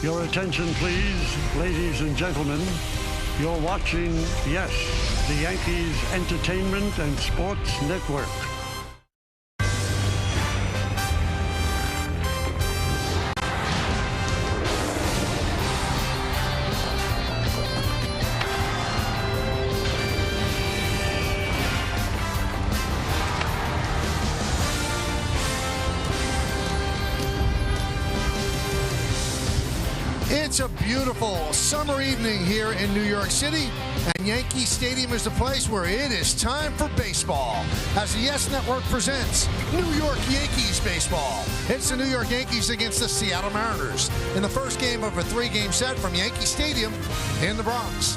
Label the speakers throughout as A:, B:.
A: Your attention, please, ladies and gentlemen. You're watching, yes, the Yankees Entertainment and Sports Network.
B: It's a beautiful summer evening here in New York City, and Yankee Stadium is the place where it is time for baseball. As the YES Network presents New York Yankees baseball. It's the New York Yankees against the Seattle Mariners in the first game of a three-game set from Yankee Stadium in the Bronx.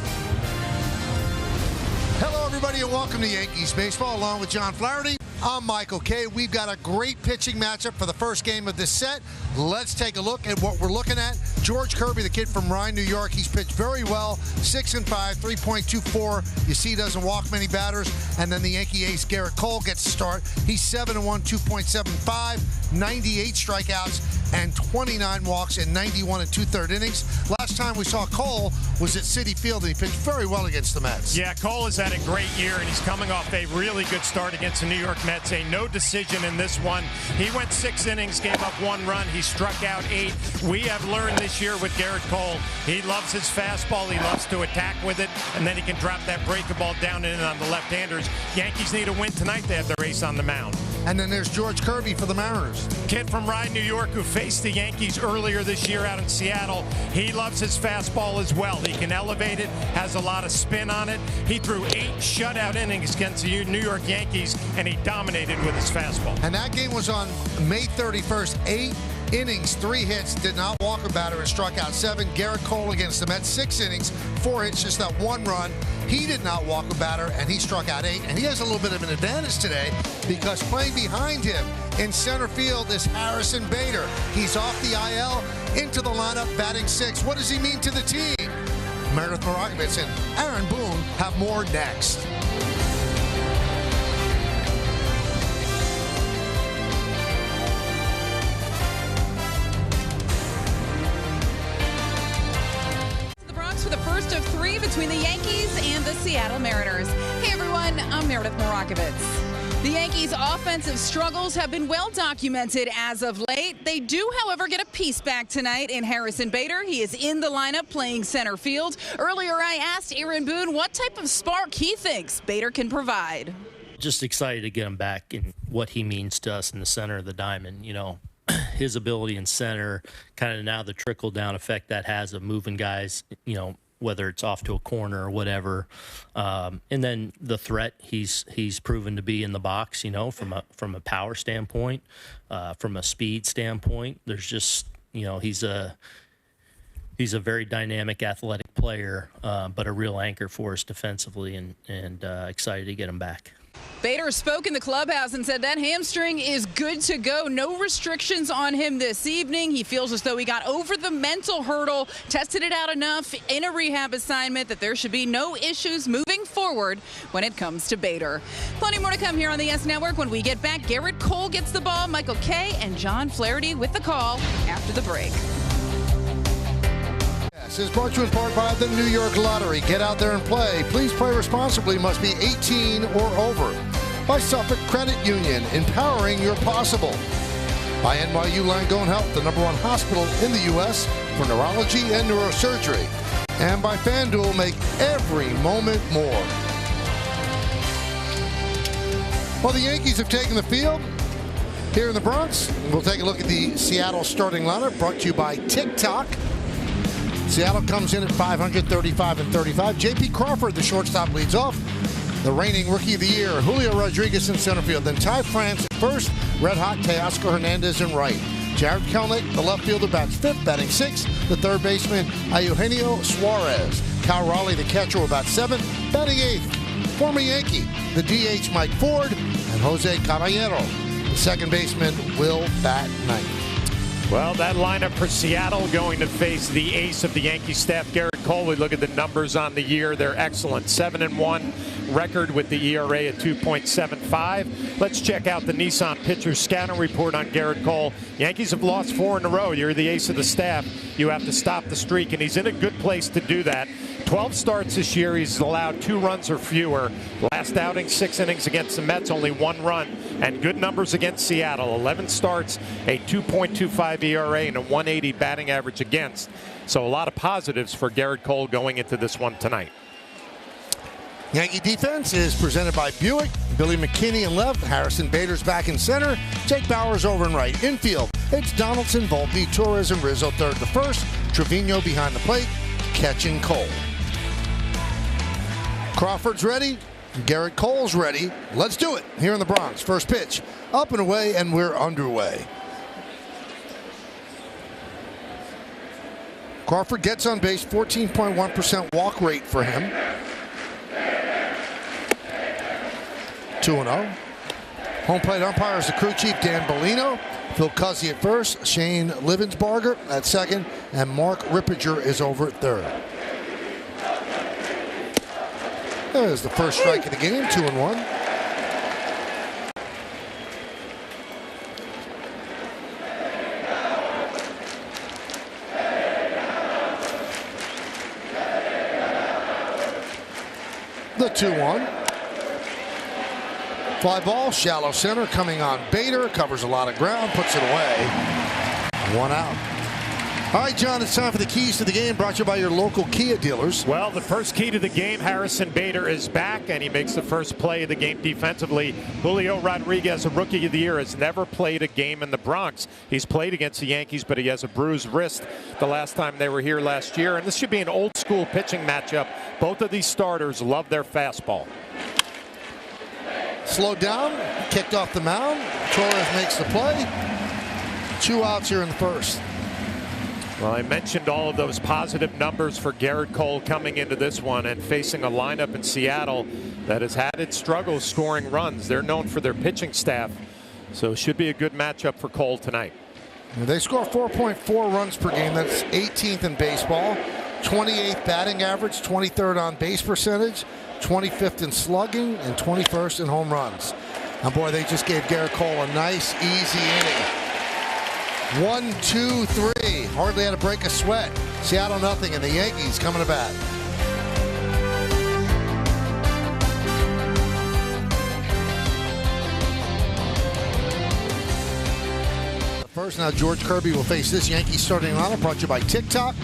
B: Hello, everybody, and welcome to Yankees baseball. Along with John Flaherty, I'm Michael Kay. We've got a great pitching matchup for the first game of this set. Let's take a look at what we're looking at. George Kirby, the kid from Rhine, New York, he's pitched very well. 6-5, 3.24. You see, he doesn't walk many batters. And then the Yankee ace, Garrett Cole, gets to start. He's 7-1, 2.75, 98 strikeouts, and 29 walks in 91 and two-third innings. Last time we saw Cole was at Citi Field, and he pitched very well against the Mets.
C: Yeah, Cole has had a great year, and he's coming off a really good start against the New York Mets. A no decision in this one. He went 6 innings, gave up 1 run. He struck out 8. We have learned this year with Garrett Cole, he loves his fastball. He loves to attack with it, and then he can drop that breaking ball down in on the left-handers. Yankees need a win tonight. They have their ace on the mound.
B: And then there's George Kirby for the Mariners.
C: Kid from Rhine, New York, who faced the Yankees earlier this year out in Seattle. He loves his fastball as well. He can elevate it, has a lot of spin on it. He threw 8 shutout innings against the New York Yankees, and he dominated with his fastball.
B: And that game was on May 31st. 8 innings, 3 hits, did not walk a batter, and struck out 7. Garrett Cole against the Mets, 6 innings, 4 hits, just that 1 run. He did not walk a batter, and he struck out 8. And he has a little bit of an advantage today because playing behind him in center field is Harrison Bader. He's off the IL, into the lineup, batting 6. What does he mean to the team? Meredith Morakovitz and Aaron Boone have more next.
D: For the first of 3 between the Yankees and the Seattle Mariners. Hey everyone, I'm Meredith Morakovitz. The Yankees' offensive struggles have been well documented as of late. They do, however, get a piece back tonight in Harrison Bader. He is in the lineup playing center field. Earlier I asked Aaron Boone what type of spark he thinks Bader can provide.
E: Just excited to get him back and what he means to us in the center of the diamond, you know. His ability in center, kind of now the trickle-down effect that has of moving guys, you know, whether it's off to a corner or whatever. And then the threat he's proven to be in the box, you know, from a power standpoint, from a speed standpoint. There's just, you know, he's a very dynamic, athletic player, but a real anchor for us defensively, and excited to get him back.
D: Bader spoke in the clubhouse and said that hamstring is good to go. No restrictions on him this evening. He feels as though he got over the mental hurdle, tested it out enough in a rehab assignment that there should be no issues moving forward when it comes to Bader. Plenty more to come here on the YES Network. When we get back, Garrett Cole gets the ball, Michael Kay and John Flaherty with the call after the break.
B: This is brought to you in part by the New York Lottery. Get out there and play. Please play responsibly. Must be 18 or over. By Suffolk Credit Union, empowering your possible. By NYU Langone Health, the #1 hospital in the U.S. for neurology and neurosurgery. And by FanDuel, make every moment more. Well, the Yankees have taken the field here in the Bronx. We'll take a look at the Seattle starting lineup, brought to you by TikTok. Seattle comes in at 535 and 35. J.P. Crawford, the shortstop, leads off. The reigning Rookie of the Year, Julio Rodriguez in center field. Then Ty France at first. Red-hot Teoscar Hernandez in right. Jared Kelenic, the left fielder, bats 5th, batting 6th. The third baseman, Eugenio Suarez. Kyle Raleigh, the catcher, bats 7th, batting 8th. Former Yankee, the DH Mike Ford, and Jose Caballero. The second baseman will bat 9th.
C: Well, that lineup for Seattle going to face the ace of the Yankee staff, Garrett Cole. We look at the numbers on the year. They're excellent. 7-1 record with the ERA at 2.75. Let's check out the Nissan pitcher scouting report on Garrett Cole. Yankees have lost 4 in a row. You're the ace of the staff. You have to stop the streak, and he's in a good place to do that. 12 starts this year. He's allowed 2 runs or fewer. Last outing, 6 innings against the Mets, only 1 run. And good numbers against Seattle. 11 starts, a 2.25 ERA, and a 180 batting average against. So a lot of positives for Garrett Cole going into this one tonight.
B: Yankee defense is presented by Buick. Billy McKinney in left, Harrison Bader's back in center, Jake Bauers over in right. Infield, it's Donaldson, Volpe, Torres, and Rizzo third to first. Trevino behind the plate, catching Cole. Crawford's ready. Garrett Cole's ready. Let's do it here in the Bronx. First pitch, up and away, and we're underway. Crawford gets on base, 14.1% walk rate for him. 2-0. Home plate umpire is the crew chief, Dan Bellino. Phil Cuzzi at first, Shane Livensbarger at second, and Mark Rippiger is over at third. There's the first strike of the game, 2-1. The 2-1. Fly ball, shallow center, coming on Bader, covers a lot of ground, puts it away. 1 out. All right, John, it's time for the keys to the game, brought to you by your local Kia dealers.
C: Well, the first key to the game, Harrison Bader is back, and he makes the first play of the game defensively. Julio Rodriguez, a Rookie of the Year, has never played a game in the Bronx. He's played against the Yankees, but he has a bruised wrist the last time they were here last year. And this should be an old-school pitching matchup. Both of these starters love their fastball.
B: Slowed down, kicked off the mound. Torres makes the play. 2 outs here in the first.
C: Well, I mentioned all of those positive numbers for Garrett Cole coming into this one and facing a lineup in Seattle that has had its struggles scoring runs. They're known for their pitching staff, so it should be a good matchup for Cole tonight.
B: They score 4.4 runs per game. That's 18th in baseball. 28th batting average, 23rd on base percentage, 25th in slugging, and 21st in home runs. And boy, they just gave Garrett Cole a nice, easy inning. 1, 2, 3. Hardly had to break a sweat. Seattle nothing, and the Yankees coming to bat. First, now George Kirby will face this Yankees starting lineup, brought to you by TikTok.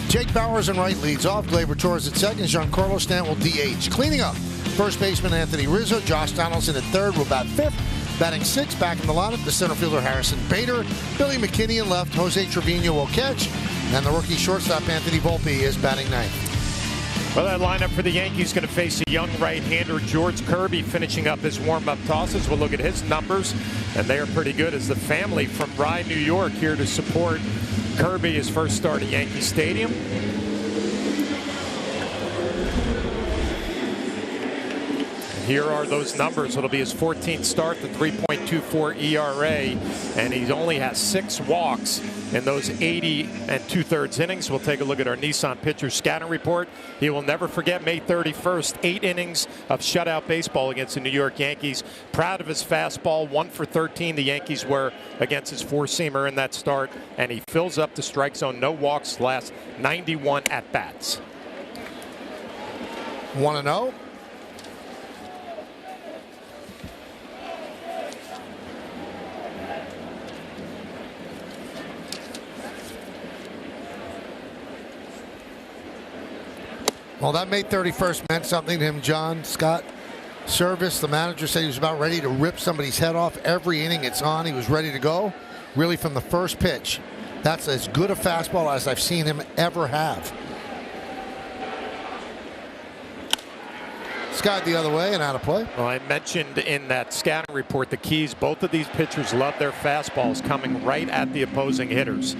B: Jake Bauers in right leads off. Gleyber Torres at second. Giancarlo Stanton will DH. Cleaning up, first baseman Anthony Rizzo. Josh Donaldson at third will bat fifth. Batting sixth, back in the lineup, the center fielder Harrison Bader. Billy McKinney in left. Jose Trevino will catch. And the rookie shortstop Anthony Volpe is batting ninth.
C: Well, that lineup for the Yankees going to face a young right-hander, George Kirby, finishing up his warm-up tosses. We'll look at his numbers, and they are pretty good as the family from Rye, New York, here to support Kirby, his first start at Yankee Stadium. Here are those numbers. It'll be his 14th start, the 3.24 ERA, and he only has 6 walks in those 80 2/3 innings. We'll take a look at our Nissan pitcher scouting report. He will never forget May 31st, 8 innings of shutout baseball against the New York Yankees. Proud of his fastball, 1 for 13 the Yankees were against his four-seamer in that start, and he fills up the strike zone. No walks, last 91 at-bats.
B: 1-0. Well, that May 31st meant something to him, John. Scott Service, the manager, said he was about ready to rip somebody's head off. Every inning it's on, he was ready to go. Really, from the first pitch. That's as good a fastball as I've seen him ever have. Scott the other way and out of play.
C: Well, I mentioned in that scouting report the keys. Both of these pitchers love their fastballs coming right at the opposing hitters.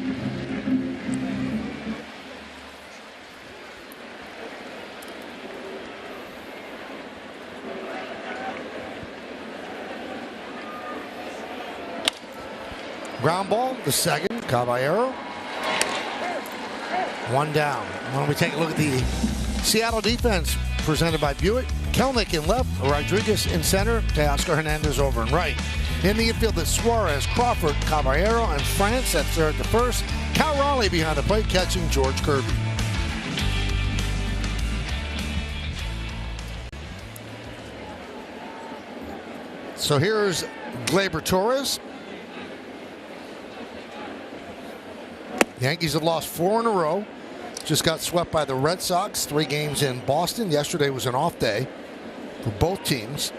B: Ground ball, the second. Caballero. One down. Why don't we take a look at the Seattle defense presented by Buick. Kelnick in left, Rodriguez in center, Teoscar Hernandez over and right. In the infield, it's Suarez, Crawford, Caballero, and France at third to first. Cal Raleigh behind the plate catching George Kirby. So here's Gleyber Torres. The Yankees have lost 4 in a row. Just got swept by the Red Sox. 3 games in Boston. Yesterday was an off day for both teams.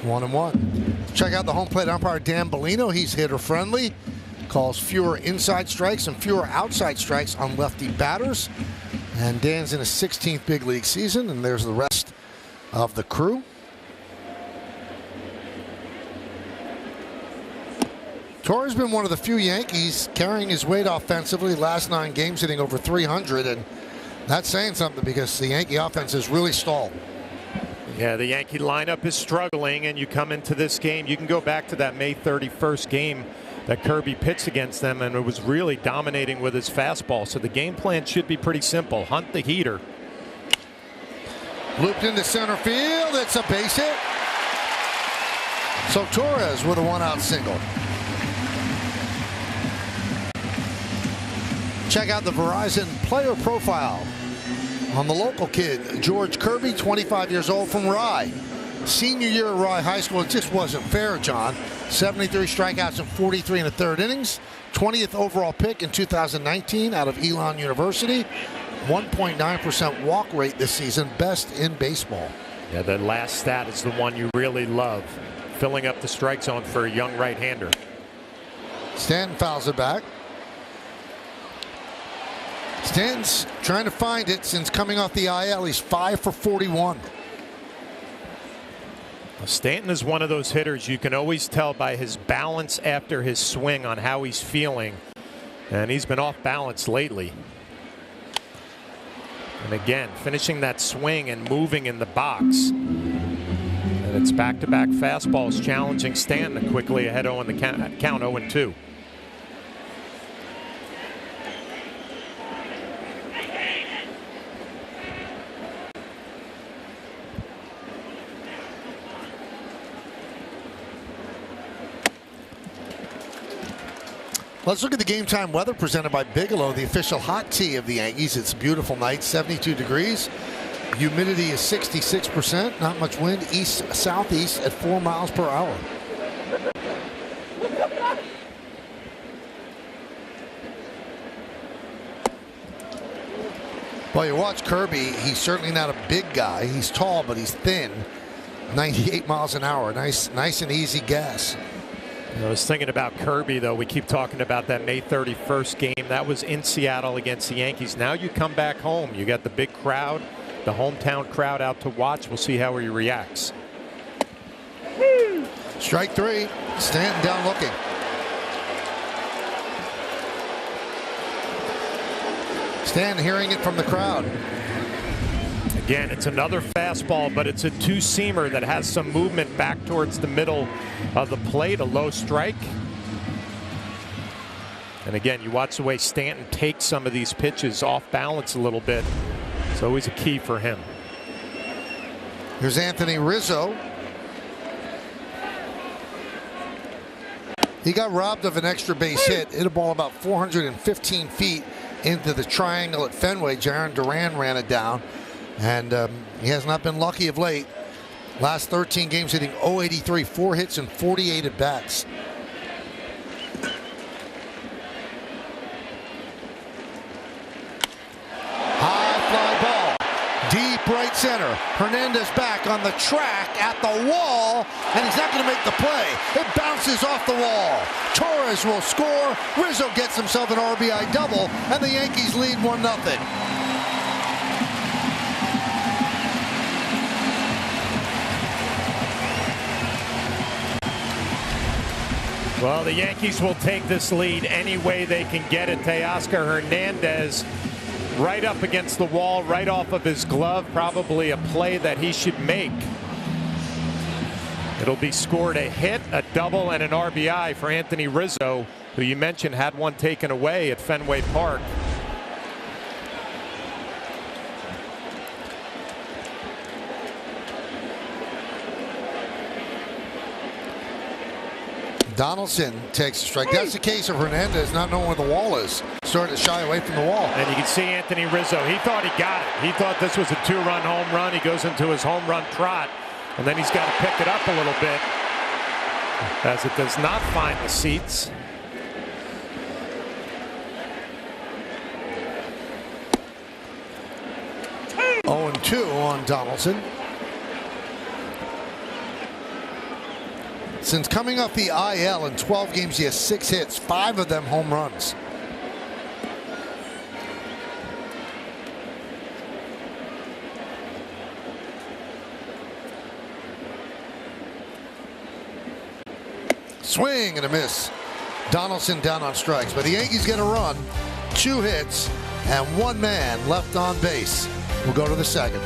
B: One and one. Check out the home plate umpire Dan Bellino. He's hitter friendly. Calls fewer inside strikes and fewer outside strikes on lefty batters. And Dan's in his 16th big league season, and there's the rest of the crew. Torres has been one of the few Yankees carrying his weight offensively. Last 9 games hitting over 300, and that's saying something because the Yankee offense has really stalled.
C: Yeah, the Yankee lineup is struggling, and you come into this game, you can go back to that May 31st game that Kirby pitched against them, and it was really dominating with his fastball. So the game plan should be pretty simple. Hunt the heater.
B: Looped into center field. It's a base hit. So Torres with a 1-out single. Check out the Verizon player profile on the local kid, George Kirby, 25 years old from Rye. Senior year at Rye High School, it just wasn't fair, John. 73 strikeouts in 43 1/3 innings. 20th overall pick in 2019 out of Elon University. 1.9% walk rate this season, best in baseball.
C: Yeah, that last stat is the one you really love. Filling up the strike zone for a young right-hander.
B: Stanton fouls it back. Stanton's trying to find it since coming off the IL. He's 5 for 41.
C: Stanton is one of those hitters you can always tell by his balance after his swing on how he's feeling. And he's been off balance lately. And again, finishing that swing and moving in the box. And it's back-to-back fastballs challenging Stanton quickly ahead 0 in the count 0-2.
B: Let's look at the game time weather presented by Bigelow, the official hot tea of the Yankees. It's a beautiful night, 72 degrees. Humidity is 66%. Not much wind, east-southeast at 4 miles per hour. Well, you watch Kirby. He's certainly not a big guy. He's tall, but he's thin. 98 miles an hour. Nice and easy gas.
C: I was thinking about Kirby, though. We keep talking about that May 31st game. That was in Seattle against the Yankees. Now you come back home. You got the big crowd, the hometown crowd out to watch. We'll see how he reacts.
B: Strike 3. Stanton down looking. Stanton hearing it from the crowd.
C: Again, it's another fastball, but it's a two-seamer that has some movement back towards the middle of the plate, a low strike. And again, you watch the way Stanton takes some of these pitches off balance a little bit. It's always a key for him.
B: Here's Anthony Rizzo. He got robbed of an extra base hit. Hit a ball about 415 feet into the triangle at Fenway. Jaron Duran ran it down. And he has not been lucky of late. Last 13 games hitting .083, 4 hits and 48 at bats. High fly ball, deep right center. Hernandez back on the track at the wall, and he's not going to make the play. It bounces off the wall. Torres will score. Rizzo gets himself an RBI double, and the Yankees lead 1-0.
C: Well, the Yankees will take this lead any way they can get it. Teoscar Hernandez right up against the wall, right off of his glove. Probably a play that he should make. It'll be scored a hit, a double, and an RBI for Anthony Rizzo, who you mentioned had one taken away at Fenway Park.
B: Donaldson takes a strike. That's the case of Hernandez not knowing where the wall is. Starting to shy away from the wall.
C: And you can see Anthony Rizzo. He thought he got it. He thought this was a two-run home run. He goes into his home run trot. And then he's got to pick it up a little bit as it does not find the seats.
B: Hey. 0-2 on Donaldson. Since coming off the IL in 12 games, he has 6 hits, 5 of them home runs. Swing and a miss. Donaldson down on strikes, but the Yankees get a run. 2 hits and 1 man left on base. We'll go to the second.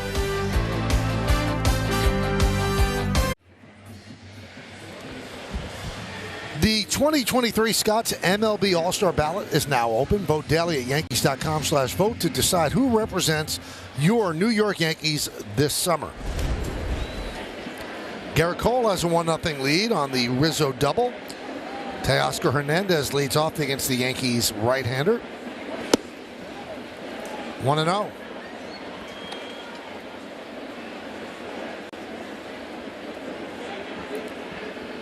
B: The 2023 Scott's MLB All-Star Ballot is now open. Vote daily at Yankees.com/vote to decide who represents your New York Yankees this summer. Garrett Cole has a 1-0 lead on the Rizzo double. Teoscar Hernandez leads off against the Yankees right-hander. 1-0.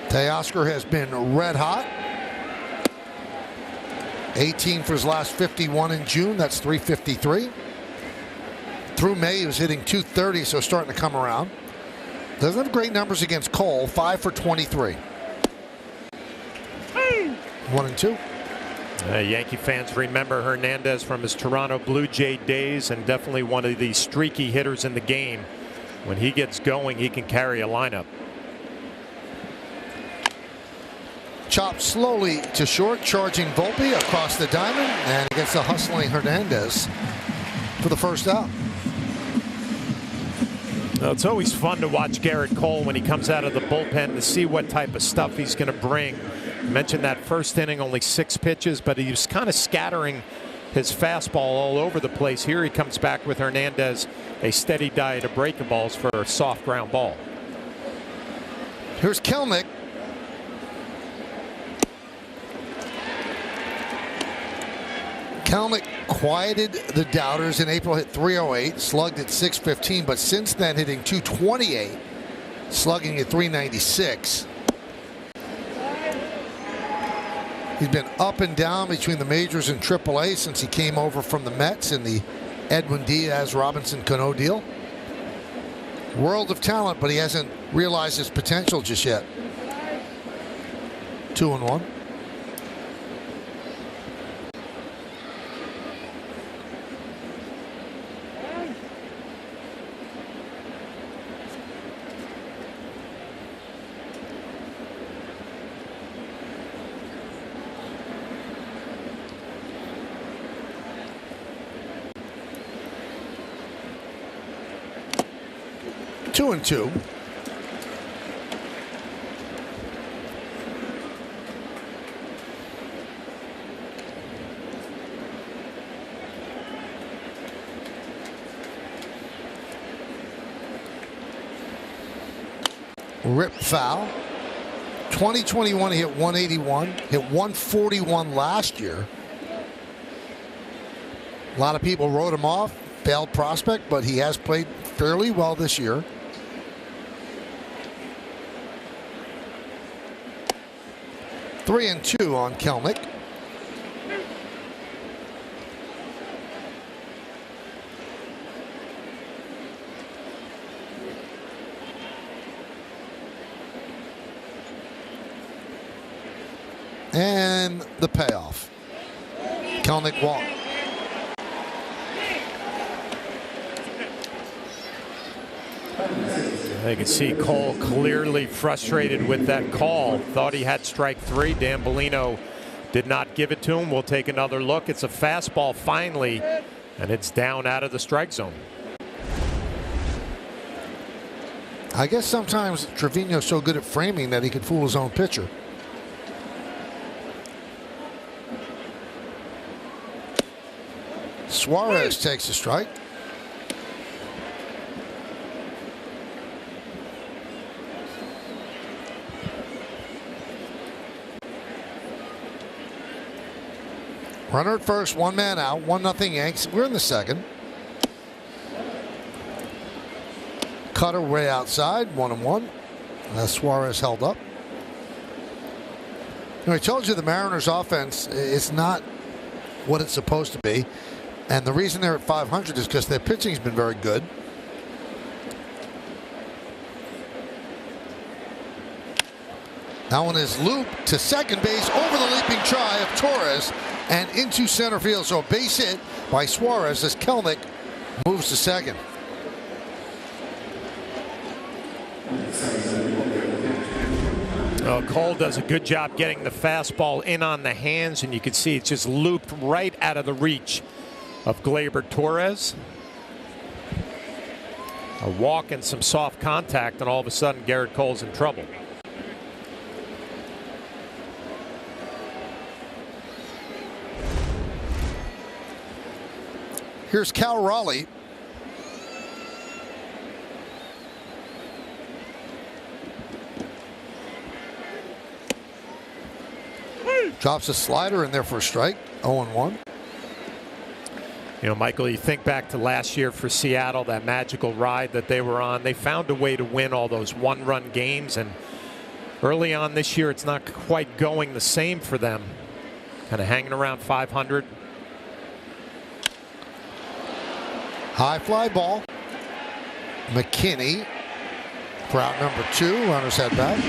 B: Teoscar has been red hot. 18 for his last 51 in June. That's 353. Through May, he was hitting 230, so starting to come around. Doesn't have great numbers against Cole. 5 for 23. 1-2.
C: Yankee fans remember Hernandez from his Toronto Blue Jay days, and definitely one of the streaky hitters in the game. When he gets going, he can carry a lineup.
B: Chopped slowly to short, charging Volpe across the diamond, and against the hustling Hernandez for the first out.
C: Well, it's always fun to watch Garrett Cole when he comes out of the bullpen to see what type of stuff he's going to bring. I mentioned that first inning, only 6 pitches, but he was kind of scattering his fastball all over the place. Here he comes back with Hernandez, a steady diet of breaking balls for a soft ground ball.
B: Here's Kelnick. Kelnick quieted the doubters in April, hit 308, slugged at 615, but since then hitting 228, slugging at 396. He's been up and down between the majors and AAA since he came over from the Mets in the Edwin Diaz Robinson Cano deal. World of talent, but he hasn't realized his potential just yet. 2-1. 2-2. Rip foul. 2021 he hit 181, hit 141 last year. A lot of people wrote him off, failed prospect, but he has played fairly well this year. 3-2 on Kelnick. And the payoff. Kelnick walked.
C: You can see Cole clearly frustrated with that call. Thought he had strike 3. Dan Bellino did not give it to him. We'll take another look. It's a fastball finally, And it's down out of the strike zone.
B: I guess sometimes Trevino's so good at framing that he could fool his own pitcher. Suarez takes a strike. Runner at first, one man out, 1-0 Yanks. We're in the second. Cutter way outside, 1-1. Suarez held up. I told you the Mariners' offense is not what it's supposed to be. And the reason they're at 500 is because their pitching's been very good. That one is looped to second base over the leaping try of Torres and into center field. So a base hit by Suarez as Kelnick moves to second.
C: Oh, Cole does a good job getting the fastball in on the hands, and you can see it's just looped right out of the reach of Gleyber Torres. A walk and some soft contact, and all of a sudden Garrett Cole's in trouble.
B: Here's Cal Raleigh. Drops a slider in there for a strike. 0-1.
C: You know, Michael, you think back to last year for Seattle, that magical ride that they were on. They found a way to win all those one-run games, and early on this year, it's not quite going the same for them. Kind of hanging around 500.
B: High fly ball. McKinney for out number 2. Runners head back.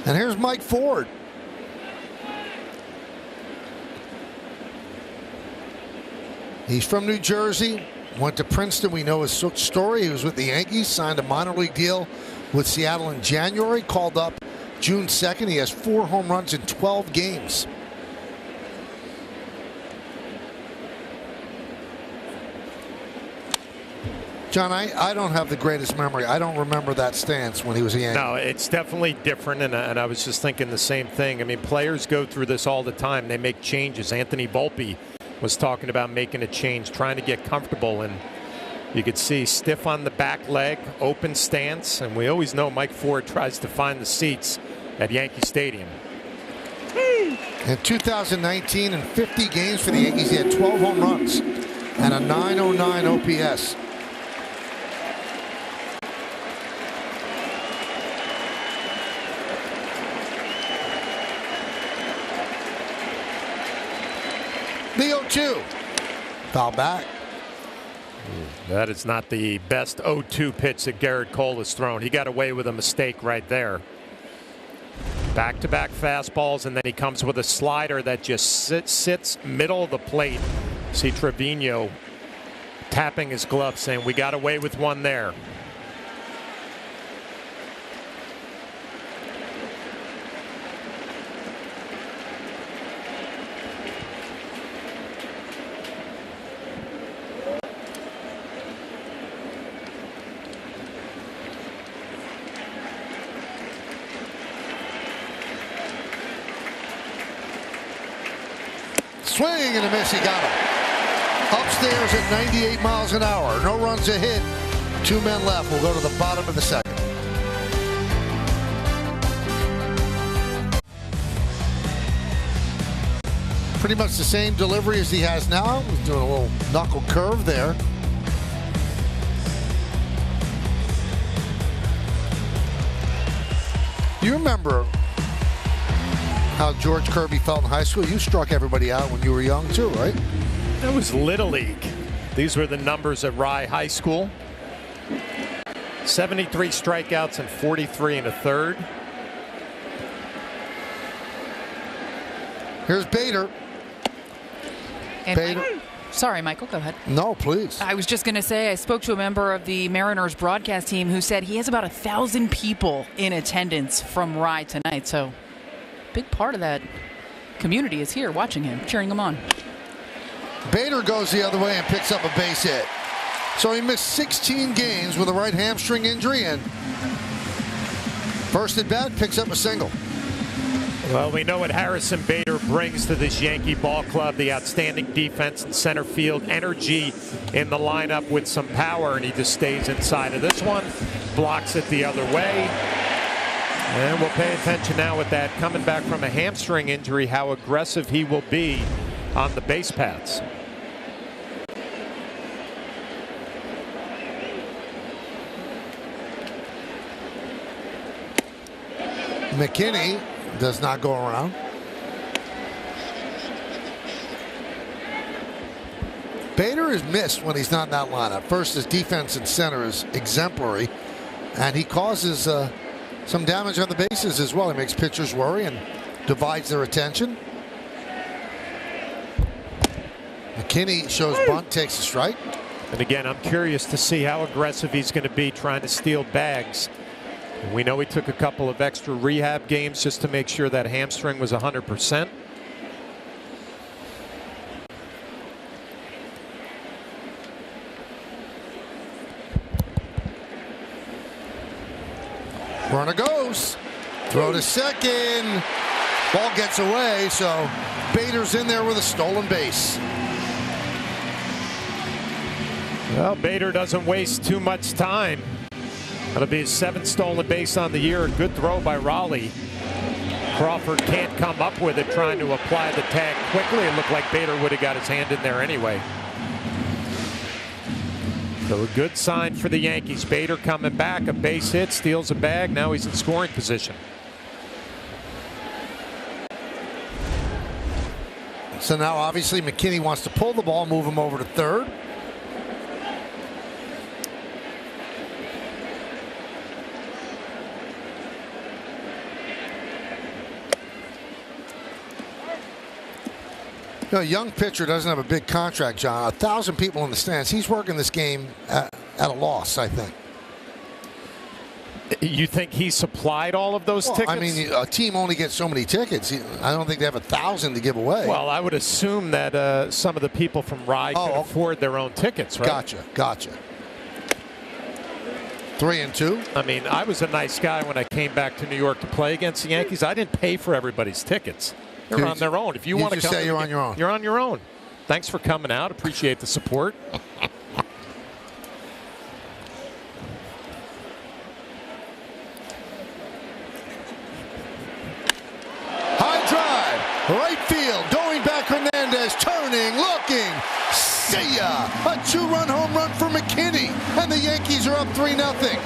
B: And here's Mike Ford. He's from New Jersey, went to Princeton. We know his story. He was with the Yankees, signed a minor league deal with Seattle in January, called up June 2nd. He has 4 home runs in 12 games. John, I don't have the greatest memory. I don't remember that stance when he was a Yankee.
C: No, it's definitely different, and I was just thinking the same thing. I mean, players go through this all the time. They make changes. Anthony Volpe was talking about making a change, trying to get comfortable, and you could see stiff on the back leg, open stance, and we always know Mike Ford tries to find the seats at Yankee Stadium.
B: In 2019, in 50 games for the Yankees, he had 12 home runs and a .909 OPS. The 0-2. Foul back.
C: That is not the best 0-2 pitch that Garrett Cole has thrown. He got away with a mistake right there. Back-to-back fastballs, and then he comes with a slider that just sits middle of the plate. See Trevino tapping his glove saying, we got away with one there.
B: Swing and a miss. He got him. Upstairs at 98 miles an hour. No runs a hit. 2 men left. We'll go to the bottom of the second. Pretty much the same delivery as he has now. He's doing a little knuckle curve there. You remember how George Kirby felt in high school? You struck everybody out when you were young too, right?
C: That was Little League. These were the numbers at Rye High School. 73 strikeouts and 43 in a third.
B: Here's Bader.
D: And sorry, Michael, go ahead.
B: No, please.
D: I was just going to say, I spoke to a member of the Mariners broadcast team who said he has about 1,000 people in attendance from Rye tonight. So, big part of that community is here watching him, cheering him on.
B: Bader goes the other way and picks up a base hit. So he missed 16 games with a right hamstring injury, and first at bat picks up a single.
C: Well, we know what Harrison Bader brings to this Yankee ball club, the outstanding defense in center field, energy in the lineup with some power, and he just stays inside of this one, blocks it the other way. And we'll pay attention now with that coming back from a hamstring injury, how aggressive he will be on the base paths.
B: McKinney does not go around. Bader is missed when he's not in that lineup. First, his defense in center is exemplary, and he causes some damage on the bases as well. He makes pitchers worry and divides their attention. McKinney shows bunt, takes a strike.
C: And again, I'm curious to see how aggressive he's going to be trying to steal bags. We know he took a couple of extra rehab games just to make sure that hamstring was 100%.
B: Runner goes. Throw to second. Ball gets away, so Bader's in there with a stolen base.
C: Well, Bader doesn't waste too much time. That'll be his 7th stolen base on the year. A good throw by Raleigh. Crawford can't come up with it, trying to apply the tag quickly. It looked like Bader would have got his hand in there anyway. So a good sign for the Yankees. Bader coming back, a base hit, steals a bag. Now he's in scoring position.
B: So now obviously McKinney wants to pull the ball, move him over to third. You know, a young pitcher doesn't have a big contract, John. 1,000 people in the stands. He's working this game at a loss, I think.
C: You think he supplied all of those tickets?
B: I mean, a team only gets so many tickets. I don't think they have 1,000 to give away.
C: Well, I would assume that some of the people from Rye can afford their own tickets, right?
B: Gotcha. 3-2.
C: I mean, I was a nice guy when I came back to New York to play against the Yankees. I didn't pay for everybody's tickets. They're on their own. If you want to come,
B: say you're on your own.
C: You're on your own. Thanks for coming out. Appreciate the support.
B: High drive, right field, going back. Hernandez turning, looking. See ya! A 2-run home run for McKinney, and the Yankees are up 3-0.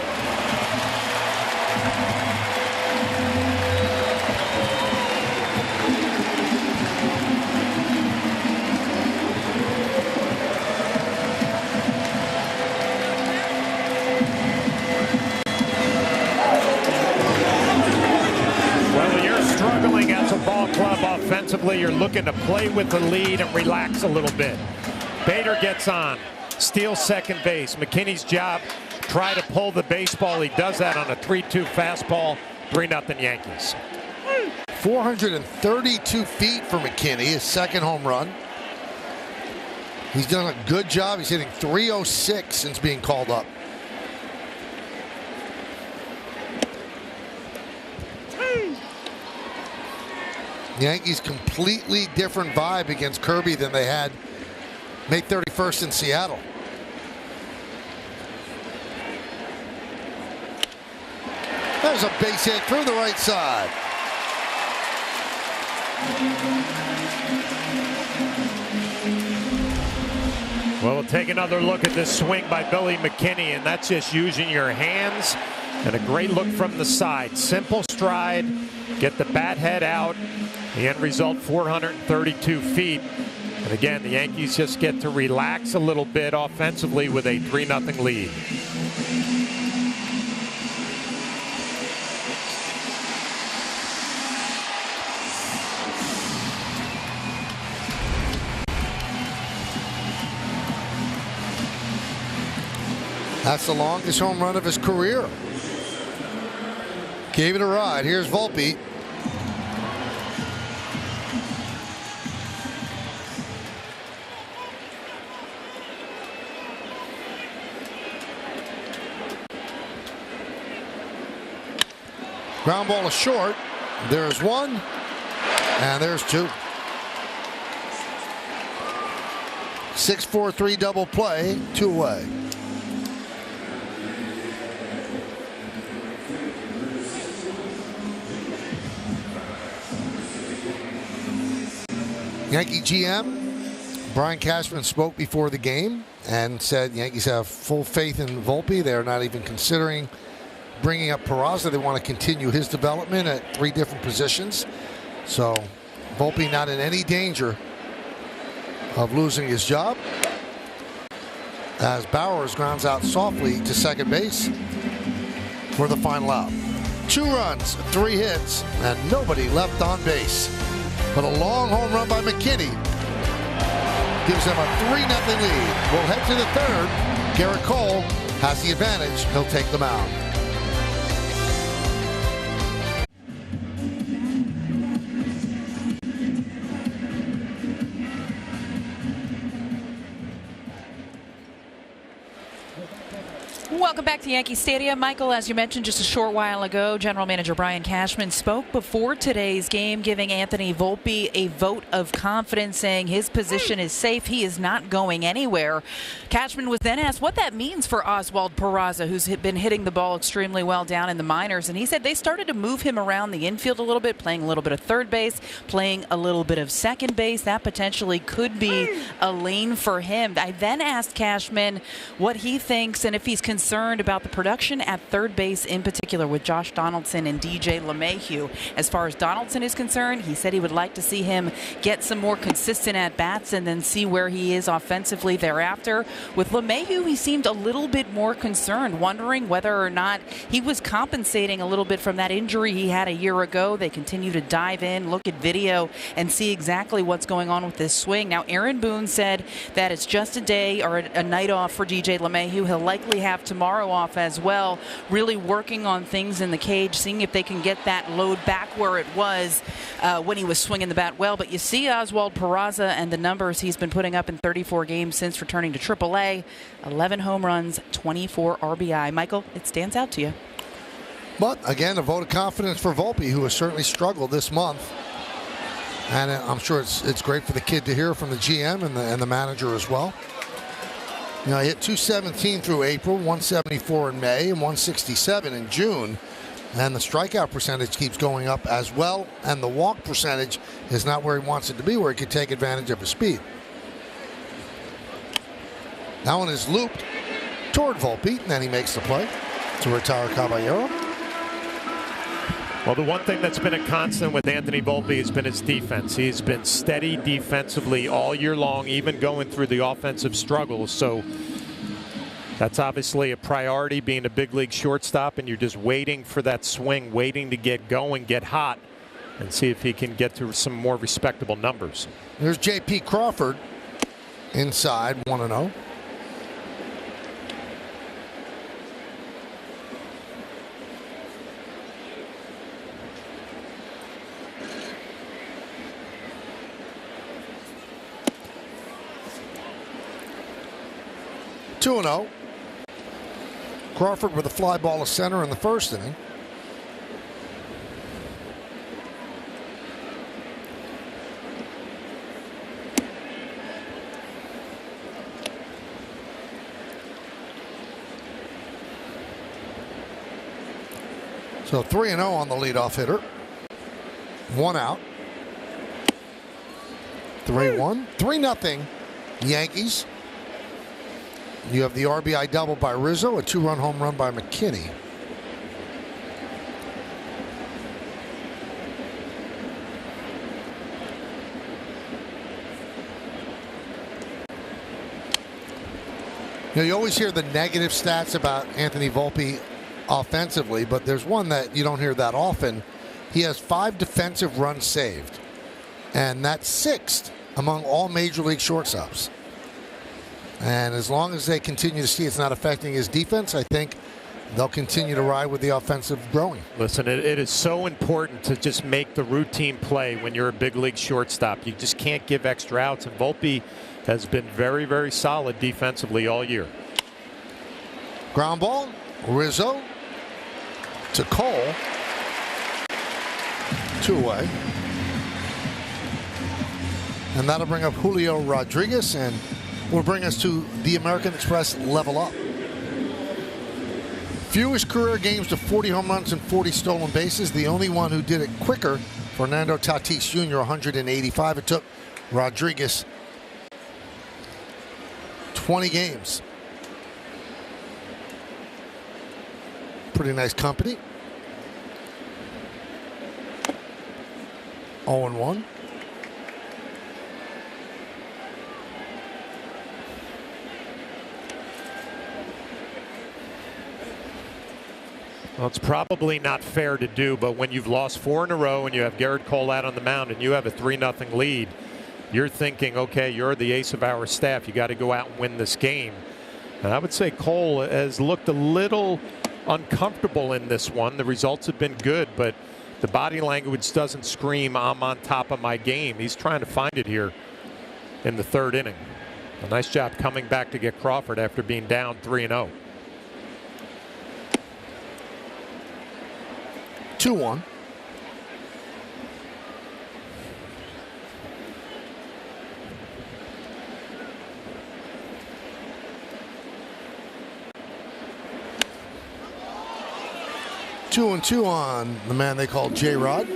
C: Struggling as a ball club offensively. You're looking to play with the lead and relax a little bit. Bader gets on, steals second base. McKinney's job, try to pull the baseball. He does that on a 3-2 fastball. 3-0 Yankees.
B: 432 feet for McKinney, his second home run. He's done a good job. He's hitting .306 since being called up. Yankees completely different vibe against Kirby than they had May 31st in Seattle. There's a base hit through the right side.
C: Well, we'll take another look at this swing by Billy McKinney, and that's just using your hands and a great look from the side. Simple stride, get the bat head out. The end result, 432 feet. And again, the Yankees just get to relax a little bit offensively with a 3-0 lead.
B: That's the longest home run of his career. Gave it a ride. Here's Volpe. Ground ball is short. There's one, and there's two. 6-4-3 double play, 2 away. Yankee GM Brian Cashman spoke before the game and said Yankees have full faith in Volpe. They're not even considering bringing up Peraza. They want to continue his development at 3 different positions. So Volpe not in any danger of losing his job. As Bowers grounds out softly to second base for the final out. 2 runs, 3 hits, and nobody left on base. But a long home run by McKinney gives them a 3-0 lead. We'll head to the 3rd. Garrett Cole has the advantage. He'll take the mound.
D: Welcome back to Yankee Stadium. Michael, as you mentioned just a short while ago, General Manager Brian Cashman spoke before today's game, giving Anthony Volpe a vote of confidence, saying his position is safe. He is not going anywhere. Cashman was then asked what that means for Oswald Peraza, who's been hitting the ball extremely well down in the minors. And he said they started to move him around the infield a little bit, playing a little bit of third base, playing a little bit of second base. That potentially could be a lane for him. I then asked Cashman what he thinks and if he's concerned about the production at third base, in particular with Josh Donaldson and DJ LeMahieu. As far as Donaldson is concerned, he said he would like to see him get some more consistent at-bats and then see where he is offensively thereafter. With LeMahieu, he seemed a little bit more concerned, wondering whether or not he was compensating a little bit from that injury he had a year ago. They continue to dive in, look at video, and see exactly what's going on with this swing. Now, Aaron Boone said that it's just a day or a night off for DJ LeMahieu. He'll likely have tomorrow off as well, really working on things in the cage, seeing if they can get that load back where it was when he was swinging the bat well. But you see Oswald Peraza and the numbers he's been putting up in 34 games since returning to AAA. 11 home runs, 24 RBI. Michael, it stands out to you.
B: But again, a vote of confidence for Volpe, who has certainly struggled this month. And I'm sure it's great for the kid to hear from the GM and the manager as well. You know, he hit 217 through April, 174 in May, and 167 in June. And the strikeout percentage keeps going up as well. And the walk percentage is not where he wants it to be, where he could take advantage of his speed. That one is looped toward Volpe, and then he makes the play to retire Caballero.
C: Well, the one thing that's been a constant with Anthony Volpe has been his defense. He's been steady defensively all year long, even going through the offensive struggles. So that's obviously a priority, being a big league shortstop, and you're just waiting for that swing, waiting to get going, get hot, and see if he can get to some more respectable numbers.
B: There's J.P. Crawford inside, 1-0. Crawford with a fly ball to center in the first inning. So 3-0 on the leadoff hitter. 1 out. 3-1. 3-0 Yankees. You have the RBI double by Rizzo, a 2-run home run by McKinney. You know, you always hear the negative stats about Anthony Volpe offensively, but there's one that you don't hear that often. He has 5 defensive runs saved, and that's 6th among all major league shortstops. And as long as they continue to see it's not affecting his defense, I think they'll continue to ride with the offensive growing.
C: Listen, it is so important to just make the routine play when you're a big league shortstop. You just can't give extra outs, and Volpe has been very, very solid defensively all year.
B: Ground ball, Rizzo to Cole. 2 away. And that'll bring up Julio Rodriguez and will bring us to the American Express level up. Fewest career games to 40 home runs and 40 stolen bases. The only one who did it quicker, Fernando Tatis Jr., 185. It took Rodriguez 20 games. Pretty nice company. 0-1.
C: Well, it's probably not fair to do, but when you've lost 4 in a row and you have Garrett Cole out on the mound and you have a 3-0 lead, you're thinking, okay, you're the ace of our staff. You got to go out and win this game. And I would say Cole has looked a little uncomfortable in this one. The results have been good, but the body language doesn't scream, I'm on top of my game. He's trying to find it here in the 3rd inning. A nice job coming back to get Crawford after being down 3-0.
B: 2-1. Two and 2 on the man they call J-Rod.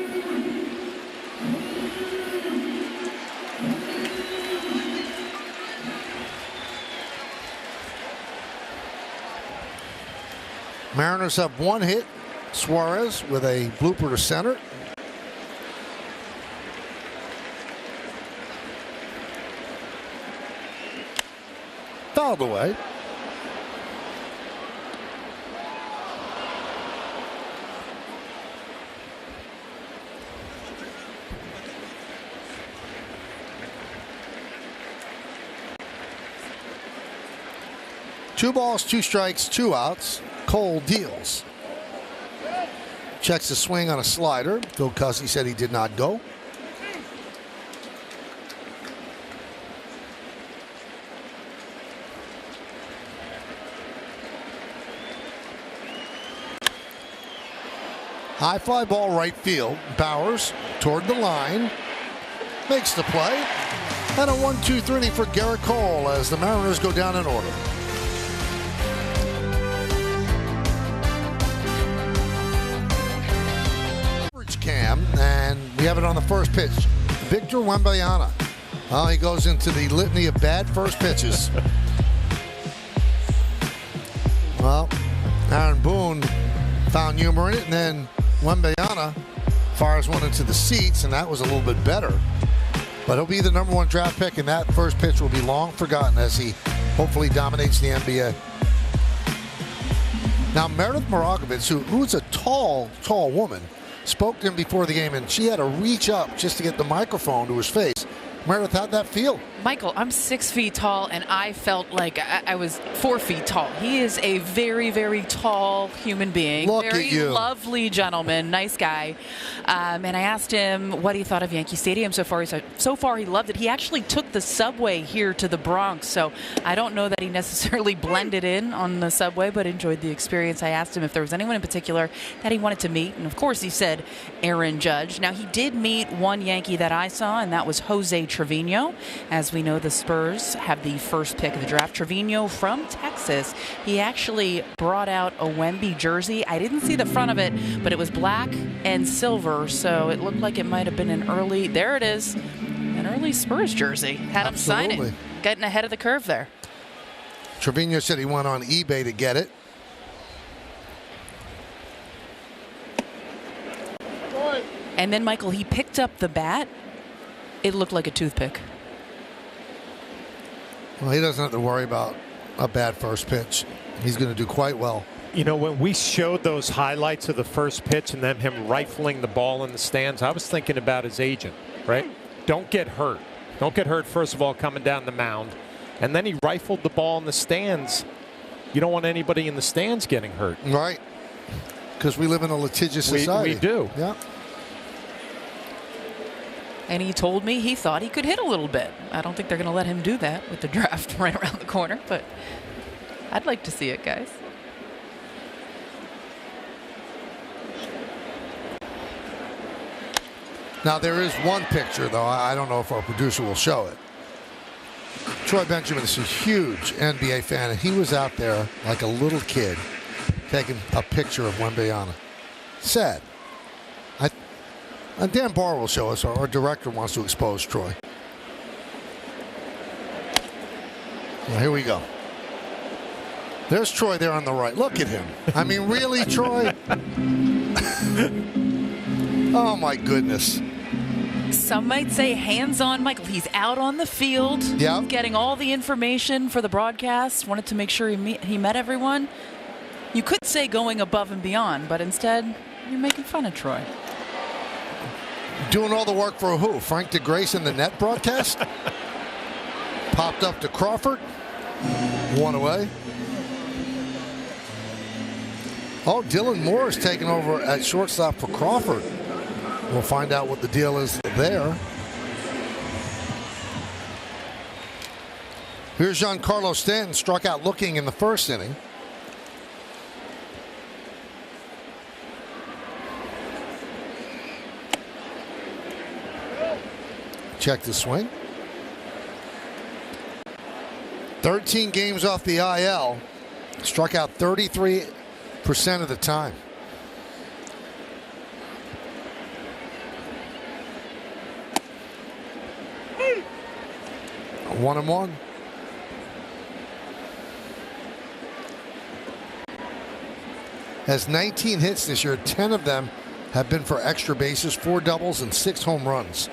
B: Mariners have 1 hit. Suarez with a blooper to center. Fouled away. Two balls, 2 strikes, 2 outs. Cole deals. Checks the swing on a slider. Phil Cussy said he did not go. High fly ball right field. Bowers toward the line. Makes the play. And a 1-2-3 inning for Garrett Cole as the Mariners go down in order. Cam, and we have it on the first pitch. Victor Wembanyama. Oh, he goes into the litany of bad first pitches. Well, Aaron Boone found humor in it, and then Wembanyama fires one into the seats, and that was a little bit better. But he'll be the #1 draft pick, and that first pitch will be long forgotten as he hopefully dominates the NBA. Now, Meredith Moragovitz, who's a tall woman, spoke to him before the game, and she had to reach up just to get the microphone to his face. Meredith, how'd that feel?
D: Michael, I'm 6 feet tall, and I felt like I was 4 feet tall. He is a very, very tall human being.
B: Look
D: very
B: at you.
D: Lovely gentleman, nice guy. And I asked him what he thought of Yankee Stadium so far. He said, so far he loved it. He actually took the subway here to the Bronx, so I don't know that he necessarily blended in on the subway, but enjoyed the experience. I asked him if there was anyone in particular that he wanted to meet, and of course he said Aaron Judge. Now, he did meet one Yankee that I saw, and that was Jose Trevino. As we know, the Spurs have the first pick of the draft. Trevino from Texas. He actually brought out a Wemby jersey. I didn't see the front of it, but it was black and silver, so it looked like it might have been an early, there it is, an early Spurs jersey. Had him sign it. Getting ahead of the curve there.
B: Trevino said he went on eBay to get it.
D: And then, Michael, he picked up the bat. It looked like a toothpick.
B: Well, he doesn't have to worry about a bad first pitch. He's going to do quite well.
C: You know, when we showed those highlights of the first pitch and then him rifling the ball in the stands, I was thinking about his agent, right? Don't get hurt. Don't get hurt, first of all, coming down the mound. and then he rifled the ball in the stands. You don't want anybody in the stands getting hurt.
B: Right. Because we live in a litigious society.
C: We do.
B: Yeah.
D: And he told me he thought he could hit a little bit. I don't think they're going to let him do that with the draft right around the corner, but I'd like to see it, guys.
B: Now, there is one picture, though. I don't know if our producer will show it. Troy Benjamin is a huge NBA fan, and he was out there like a little kid taking a picture of Wembanyama. Sad. And Dan Barr will show us. Our director wants to expose Troy. Well, here we go. There's Troy there on the right. Look at him. I mean, really, Troy? Oh, my goodness.
D: Some might say hands-on Michael. He's out on the field, getting all the information for the broadcast. Wanted to make sure he met everyone. You could say going above and beyond, but instead, you're making fun of Troy.
B: Doing all the work for who? Frank DeGrace in the net broadcast? Popped up to Crawford. One away. Oh, Dylan Moore is taking over at shortstop for Crawford. We'll find out what the deal is there. Here's Giancarlo Stanton, struck out looking in the first inning. Check the swing. 13 games off the IL. Struck out 33% of the time. One and one. Has 19 hits this year. 10 of them have been for extra bases, 4 doubles, and 6 home runs.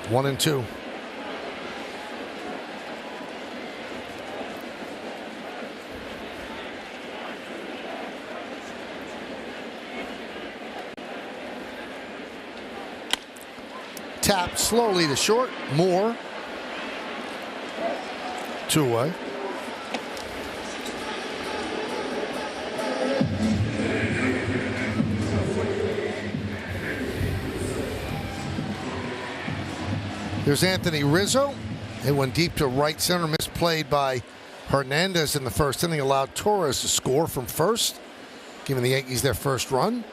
B: 1 and 2. Tap slowly to short. Moore. 2 away. There's Anthony Rizzo. It went deep to right center, misplayed by Hernandez in the first inning, allowed Torres to score from first, giving the Yankees their first run.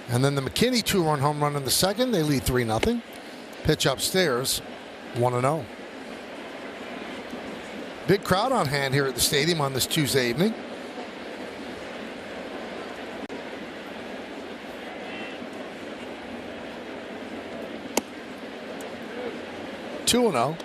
B: And then the McKinney 2-run home run in the second. They lead 3-0. Pitch upstairs, 1-0. Big crowd on hand here at the stadium on this Tuesday evening. Two and 0.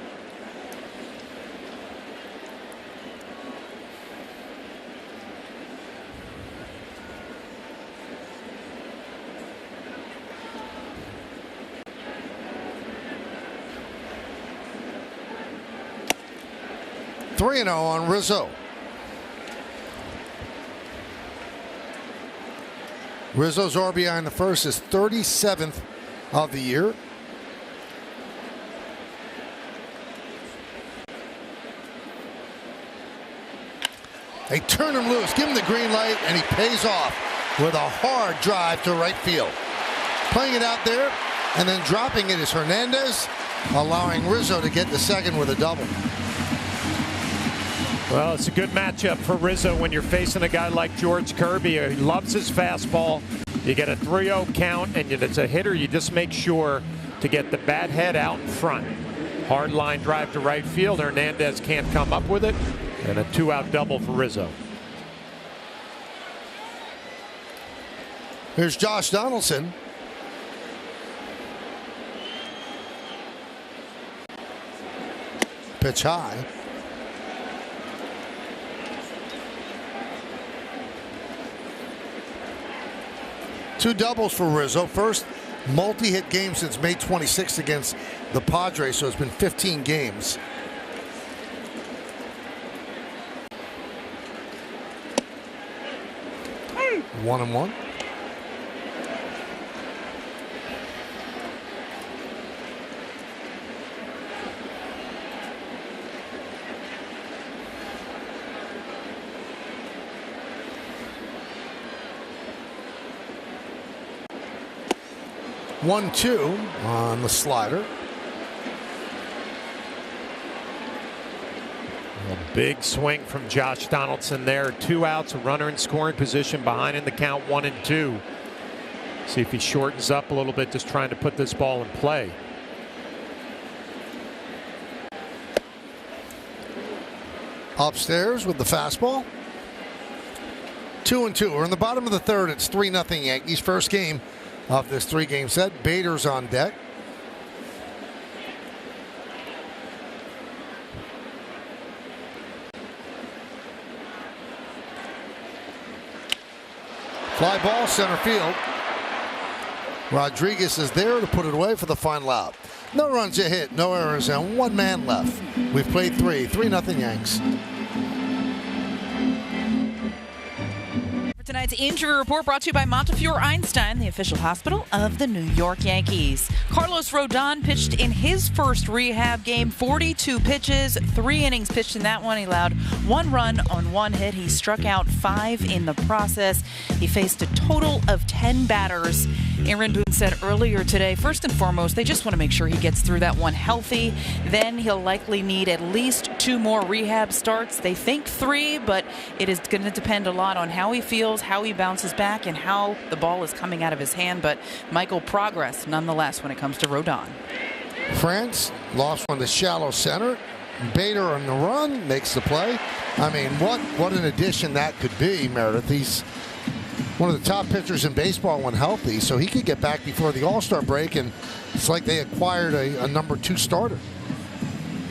B: Three and 0 on Rizzo. Rizzo's RBI in the first is 37th of the year. They turn him loose, give him the green light, and he pays off with a hard drive to right field. Playing it out there, and then dropping it is Hernandez, allowing Rizzo to get the second with a double.
C: Well, it's a good matchup for Rizzo when you're facing a guy like George Kirby. He loves his fastball. You get a 3-0 count, and it's a hitter. You just make sure to get the bat head out in front. Hard line drive to right field. Hernandez can't come up with it. And a 2-out double for Rizzo.
B: Here's Josh Donaldson. Pitch high. Two doubles for Rizzo. First multi-hit game since May 26th against the Padres, so it's been 15 games. One and one. 1-2 on the slider.
C: A big swing from Josh Donaldson there. 2 outs, a runner in scoring position, behind in the count 1-2. See if he shortens up a little bit, just trying to put this ball in play.
B: Upstairs with the fastball. 2-2. We're in the bottom of the third. It's 3-0 Yankees. First game of this 3-game set. Bader's on deck. Fly ball, center field. Rodriguez is there to put it away for the final out. No runs a hit, no errors, and 1 man left. We've played 3-0 Yanks.
D: Tonight's injury report brought to you by Montefiore Einstein, the official hospital of the New York Yankees. Carlos Rodon pitched in his first rehab game, 42 pitches, 3 innings pitched in that one. He allowed 1 run on 1 hit. He struck out 5 in the process. He faced a total of 10 batters. Aaron Boone said earlier today, first and foremost, they just want to make sure he gets through that one healthy. Then he'll likely need at least 2 more rehab starts. They think 3, but it is going to depend a lot on how he feels, how he bounces back, and how the ball is coming out of his hand. But Michael, progress nonetheless when it comes to Rodon.
B: France lost one to shallow center. Bader on the run makes the play. I mean, what an addition that could be, Meredith. He's one of the top pitchers in baseball when healthy, so he could get back before the All-Star break, and it's like they acquired a number 2 starter.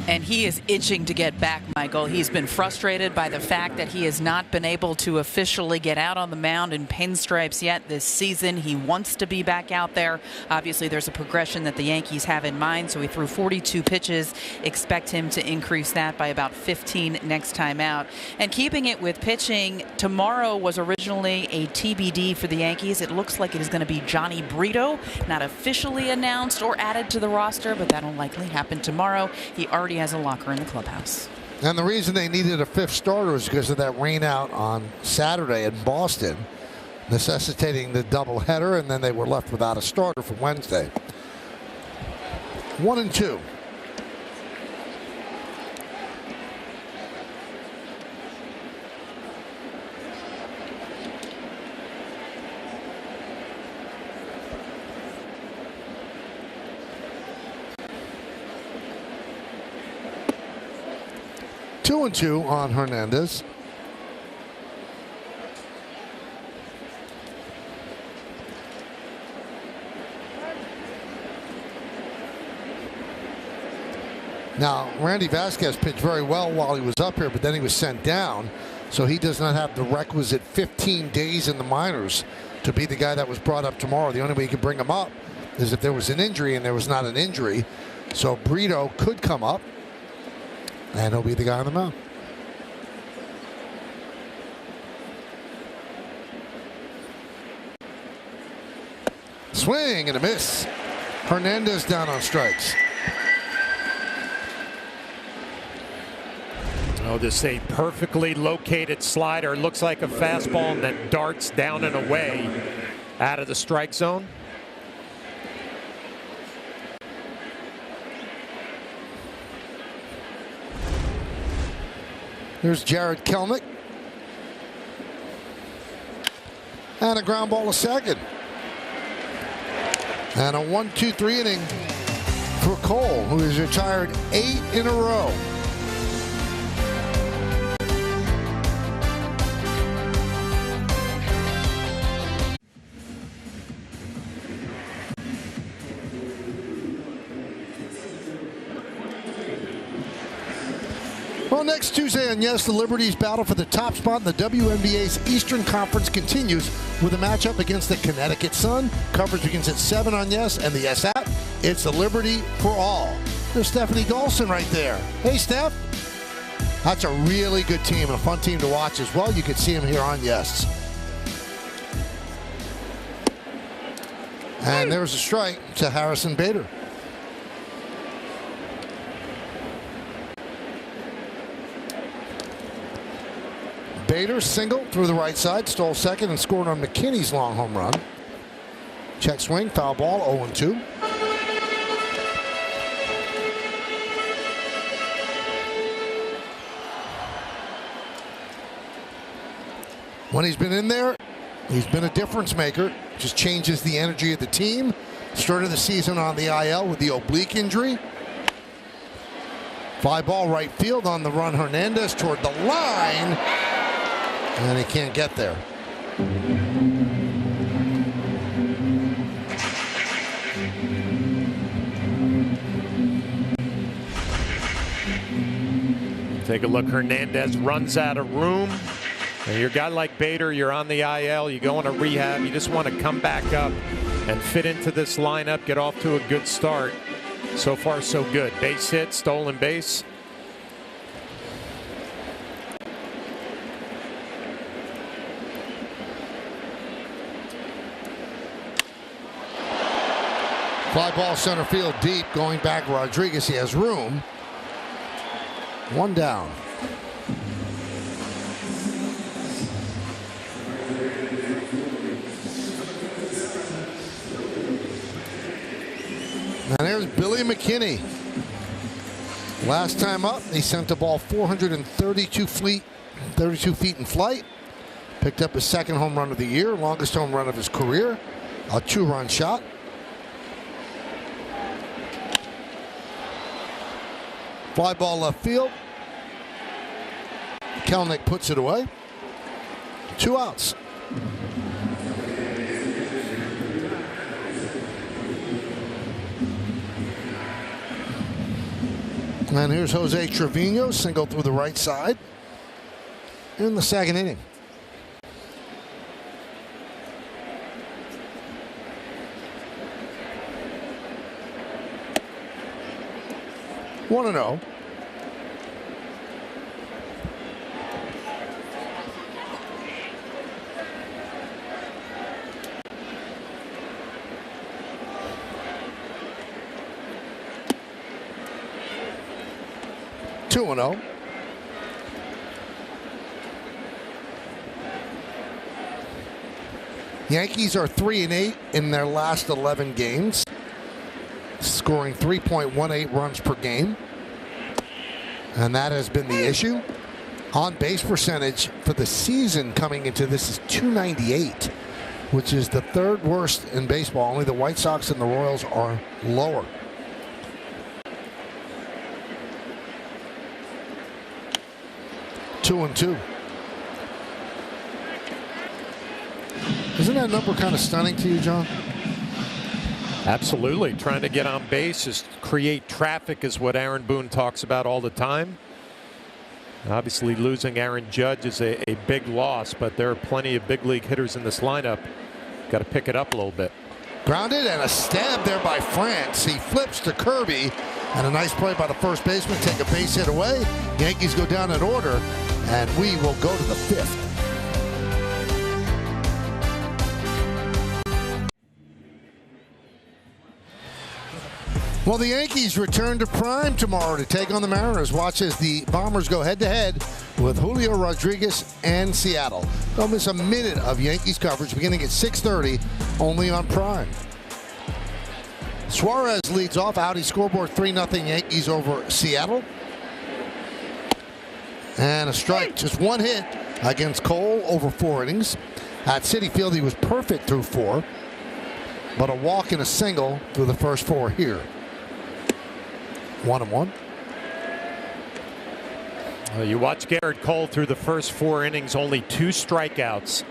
D: And he is itching to get back, Michael. He's been frustrated by the fact that he has not been able to officially get out on the mound in pinstripes yet this season. He wants to be back out there. Obviously, there's a progression that the Yankees have in mind, so he threw 42 pitches. Expect him to increase that by about 15 next time out. And keeping it with pitching, tomorrow was originally a TBD for the Yankees. It looks like it is going to be Johnny Brito, not officially announced or added to the roster, but that'll likely happen tomorrow. He already has a locker in the clubhouse.
B: And the reason they needed a 5th starter is because of that rain out on Saturday in Boston, necessitating the doubleheader, and then they were left without a starter for Wednesday. 1-2. Two and 2 on Hernandez. Now, Randy Vasquez pitched very well while he was up here, but then he was sent down, so he does not have the requisite 15 days in the minors to be the guy that was brought up tomorrow. The only way you could bring him up is if there was an injury, and there was not an injury. So Brito could come up, and he'll be the guy on the mound. Swing and a miss. Hernandez down on strikes.
C: Oh, this a perfectly located slider. Looks like a fastball and then darts down and away out of the strike zone.
B: Here's Jared Kelnick. And a ground ball to second. And a 1-2-3 inning for Cole, who has retired 8 in a row. Well, next Tuesday on Yes, the Liberty's battle for the top spot in the WNBA's Eastern Conference continues with a matchup against the Connecticut Sun. Coverage begins at 7 on Yes and the Yes app. It's the Liberty for all. There's Stephanie Dolson right there. Hey, Steph. That's a really good team and a fun team to watch as well. You can see them here on Yes. And there's a strike to Harrison Bader. Bader single through the right side, stole second and scored on McKinney's long home run. Check swing, foul ball, 0-2. When he's been in there, he's been a difference maker. Just changes the energy of the team. Started the season on the IL with the oblique injury. Fly ball right field on the run. Hernandez toward the line. And he can't get there.
C: Take a look. Hernandez runs out of room. And you're a guy like Bader, you're on the IL, you go into rehab, you just want to come back up and fit into this lineup, get off to a good start. So far, so good. Base hit, stolen base.
B: Fly ball center field deep, going back Rodriguez. He has room. One down. And there's Billy McKinney. Last time up, he sent the ball 432 feet in flight. Picked up his second home run of the year, longest home run of his career. A 2-run shot. Fly ball left field. Kelenic puts it away. 2 outs. And here's Jose Trevino, single through the right side in the second inning. One and 0. Two and 0. Yankees are 3-8 in their last 11 games, scoring 3.18 runs per game. And that has been the issue. On base percentage for the season coming into this is .298, which is the 3rd worst in baseball. Only the White Sox and the Royals are lower. Two and 2. Isn't that number kind of stunning to you, John?
C: Absolutely. Trying to get on base, is create traffic, is what Aaron Boone talks about all the time. Obviously, losing Aaron Judge is a big loss, but there are plenty of big league hitters in this lineup. Got to pick it up a little bit.
B: Grounded and a stab there by France. He flips to Kirby, and a nice play by the first baseman. Take a base hit away. Yankees go down in order, and we will go to the 5th. Well, the Yankees return to Prime tomorrow to take on the Mariners. Watch as the Bombers go head-to-head with Julio Rodriguez and Seattle. Don't miss a minute of Yankees coverage beginning at 6:30, only on Prime. Suarez leads off. Audi scoreboard 3-0 Yankees over Seattle. And a strike. Just one hit against Cole over 4 innings. At Citi Field, he was perfect through 4. But a walk and a single through the first 4 here. 1-1.
C: You watch Garrett Cole through the first 4 innings, only 2 strikeouts.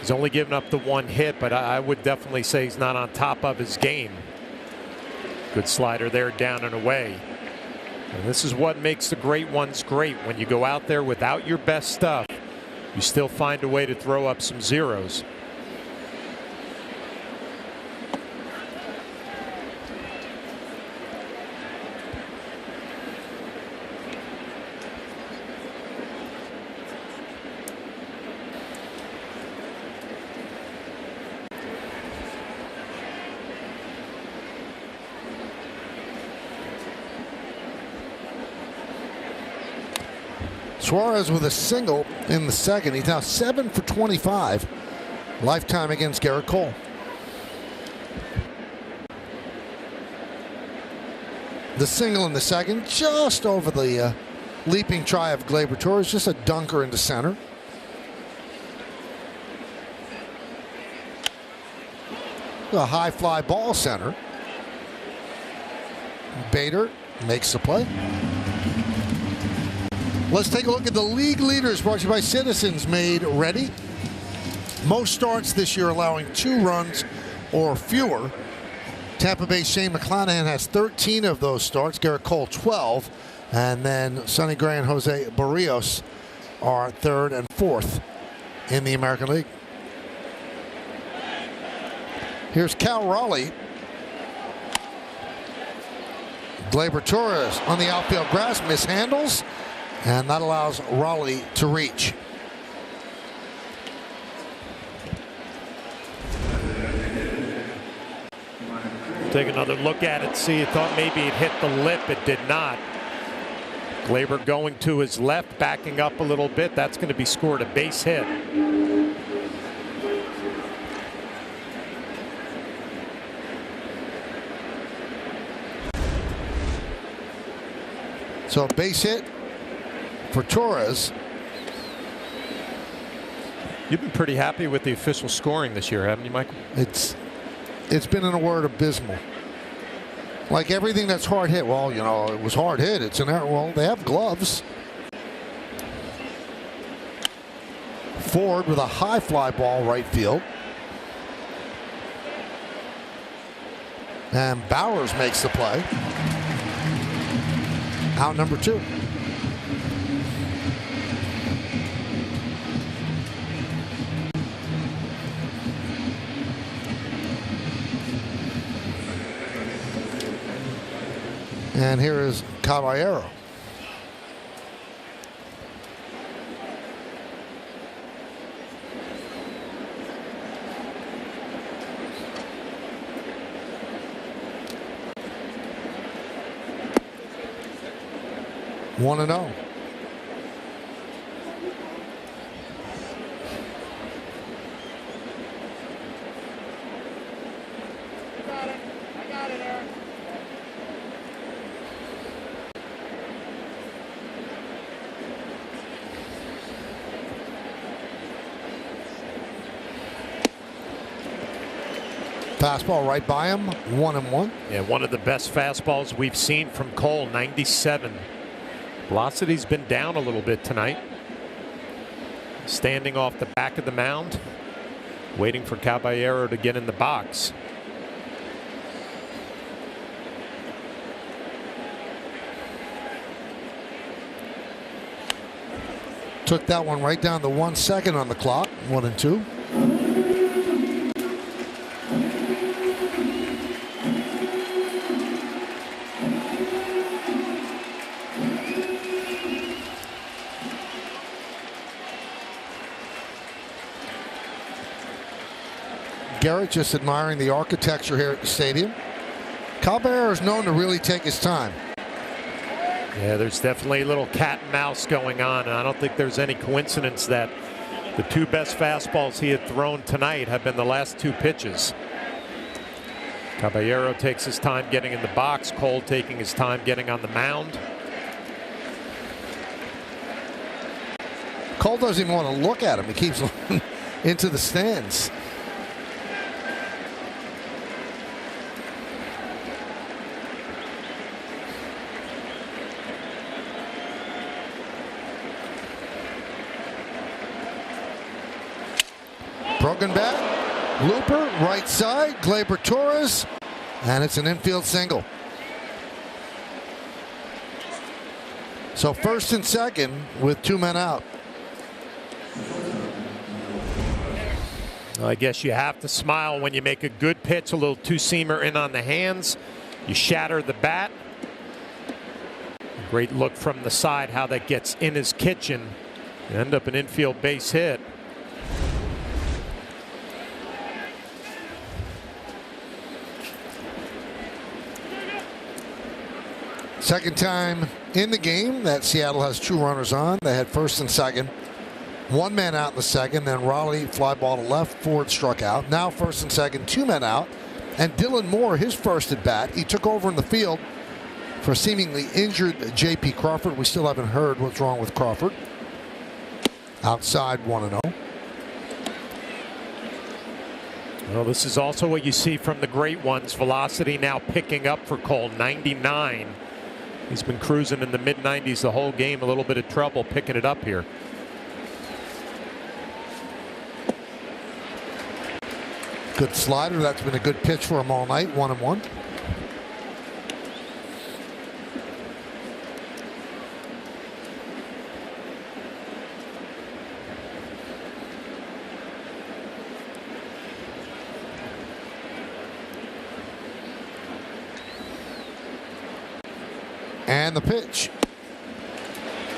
C: He's only given up the 1 hit, but I would definitely say he's not on top of his game. Good slider there, down and away. And this is what makes the great ones great. When you go out there without your best stuff, you still find a way to throw up some zeros.
B: Suarez with a single in the second. He's now 7 for 25 Lifetime against Garrett Cole. The single in the second, just over the leaping try of Gleyber Torres, just a dunker into center. A high fly ball center. Bader makes the play. Let's take a look at the league leaders brought to you by Citizens Made Ready. Most starts this year allowing 2 runs or fewer. Tampa Bay's Shane McClanahan has 13 of those starts. Garrett Cole 12. And then Sonny Gray and Jose Barrios are 3rd and 4th in the American League. Here's Cal Raleigh. Gleyber Torres on the outfield grass mishandles, and that allows Raleigh to reach.
C: Take another look at it, see, thought maybe it hit the lip. It did not. Gleyber going to his left, backing up a little bit. That's going to be scored a base hit.
B: So a base hit for Torres.
C: You've been pretty happy with the official scoring this year, haven't you, Michael?
B: It's been, in a word, abysmal. Like everything that's hard hit. Well, you know, it was hard hit. It's an error. Well, they have gloves. Ford with a high fly ball right field. And Bowers makes the play. Out number 2. And here is Caballero. One and 0. Fastball right by him, 1-1.
C: Yeah, one of the best fastballs we've seen from Cole, 97. Velocity's been down a little bit tonight. Standing off the back of the mound, waiting for Caballero to get in the box.
B: Took that one right down to 1 second on the clock, 1-2. Garrett just admiring the architecture here at the stadium. Caballero is known to really take his time.
C: Yeah, there's definitely a little cat and mouse going on. And I don't think there's any coincidence that the 2 best fastballs he had thrown tonight have been the last 2 pitches. Caballero takes his time getting in the box. Cole taking his time getting on the mound.
B: Cole doesn't even want to look at him. He keeps looking into the stands. Broken bat, looper, right side, Gleyber Torres, and it's an infield single. So 1st and 2nd with 2 men out.
C: I guess you have to smile when you make a good pitch, a little 2-seamer in on the hands. You shatter the bat. Great look from the side how that gets in his kitchen. You end up an infield base hit.
B: Second time in the game that Seattle has 2 runners on. They had 1st and 2nd One man out in the second, then Raleigh fly ball to left, Ford struck out. Now first and second, two men out. And Dylan Moore, his first at bat, he took over in the field for seemingly injured J.P. Crawford. We still haven't heard what's wrong with Crawford. Outside 1-0.
C: Well, this is also what you see from the great ones. Velocity now picking up for Cole, 99. He's been cruising in the mid-90s the whole game. A little bit of trouble picking it up here.
B: Good slider. That's been a good pitch for him all night. 1-1. And the pitch.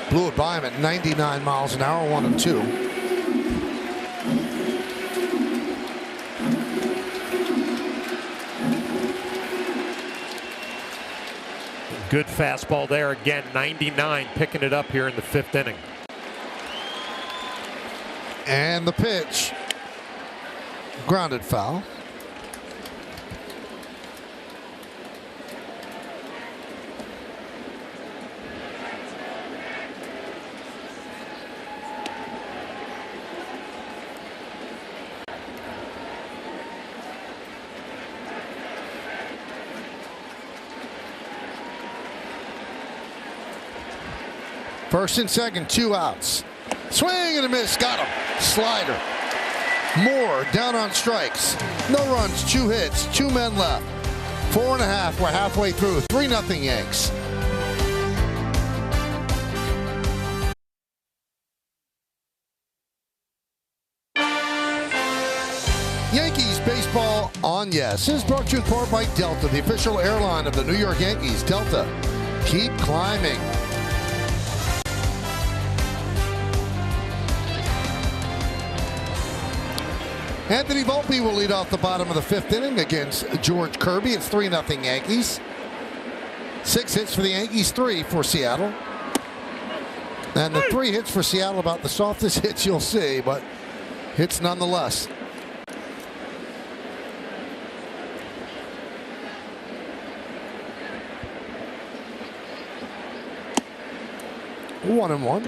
B: Blew it by him at 99 miles an hour, 1-2.
C: Good fastball there again, 99, picking it up here in the fifth inning.
B: And the pitch. Grounded foul. First and second, two outs. Swing and a miss, got him. Slider. Moore down on strikes. No runs, 2 hits, 2 men left. 4.5, we're halfway through. 3-0 Yanks. Yankees baseball on Yes is brought to you in part by Delta, the official airline of the New York Yankees. Delta, keep climbing. Anthony Volpe will lead off the bottom of the fifth inning against George Kirby. It's 3-0 Yankees. 6 hits for the Yankees, 3 for Seattle. And the 3 hits for Seattle, about the softest hits you'll see, but hits nonetheless. One and one.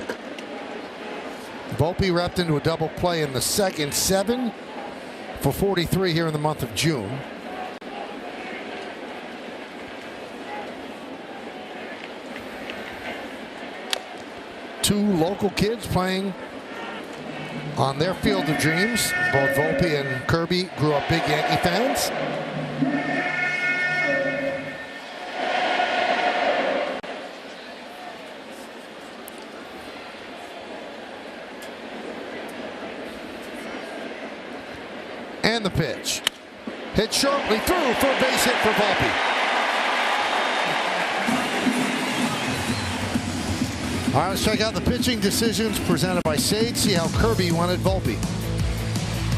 B: Volpe wrapped into a double play in the second. 7 for 43 here in the month of June. Two local kids playing on their field of dreams. Both Volpe and Kirby grew up big Yankee fans. And the pitch. Hit sharply through for a base hit for Volpe. All right, let's check out the pitching decisions presented by Sage. See how Kirby wanted Volpe.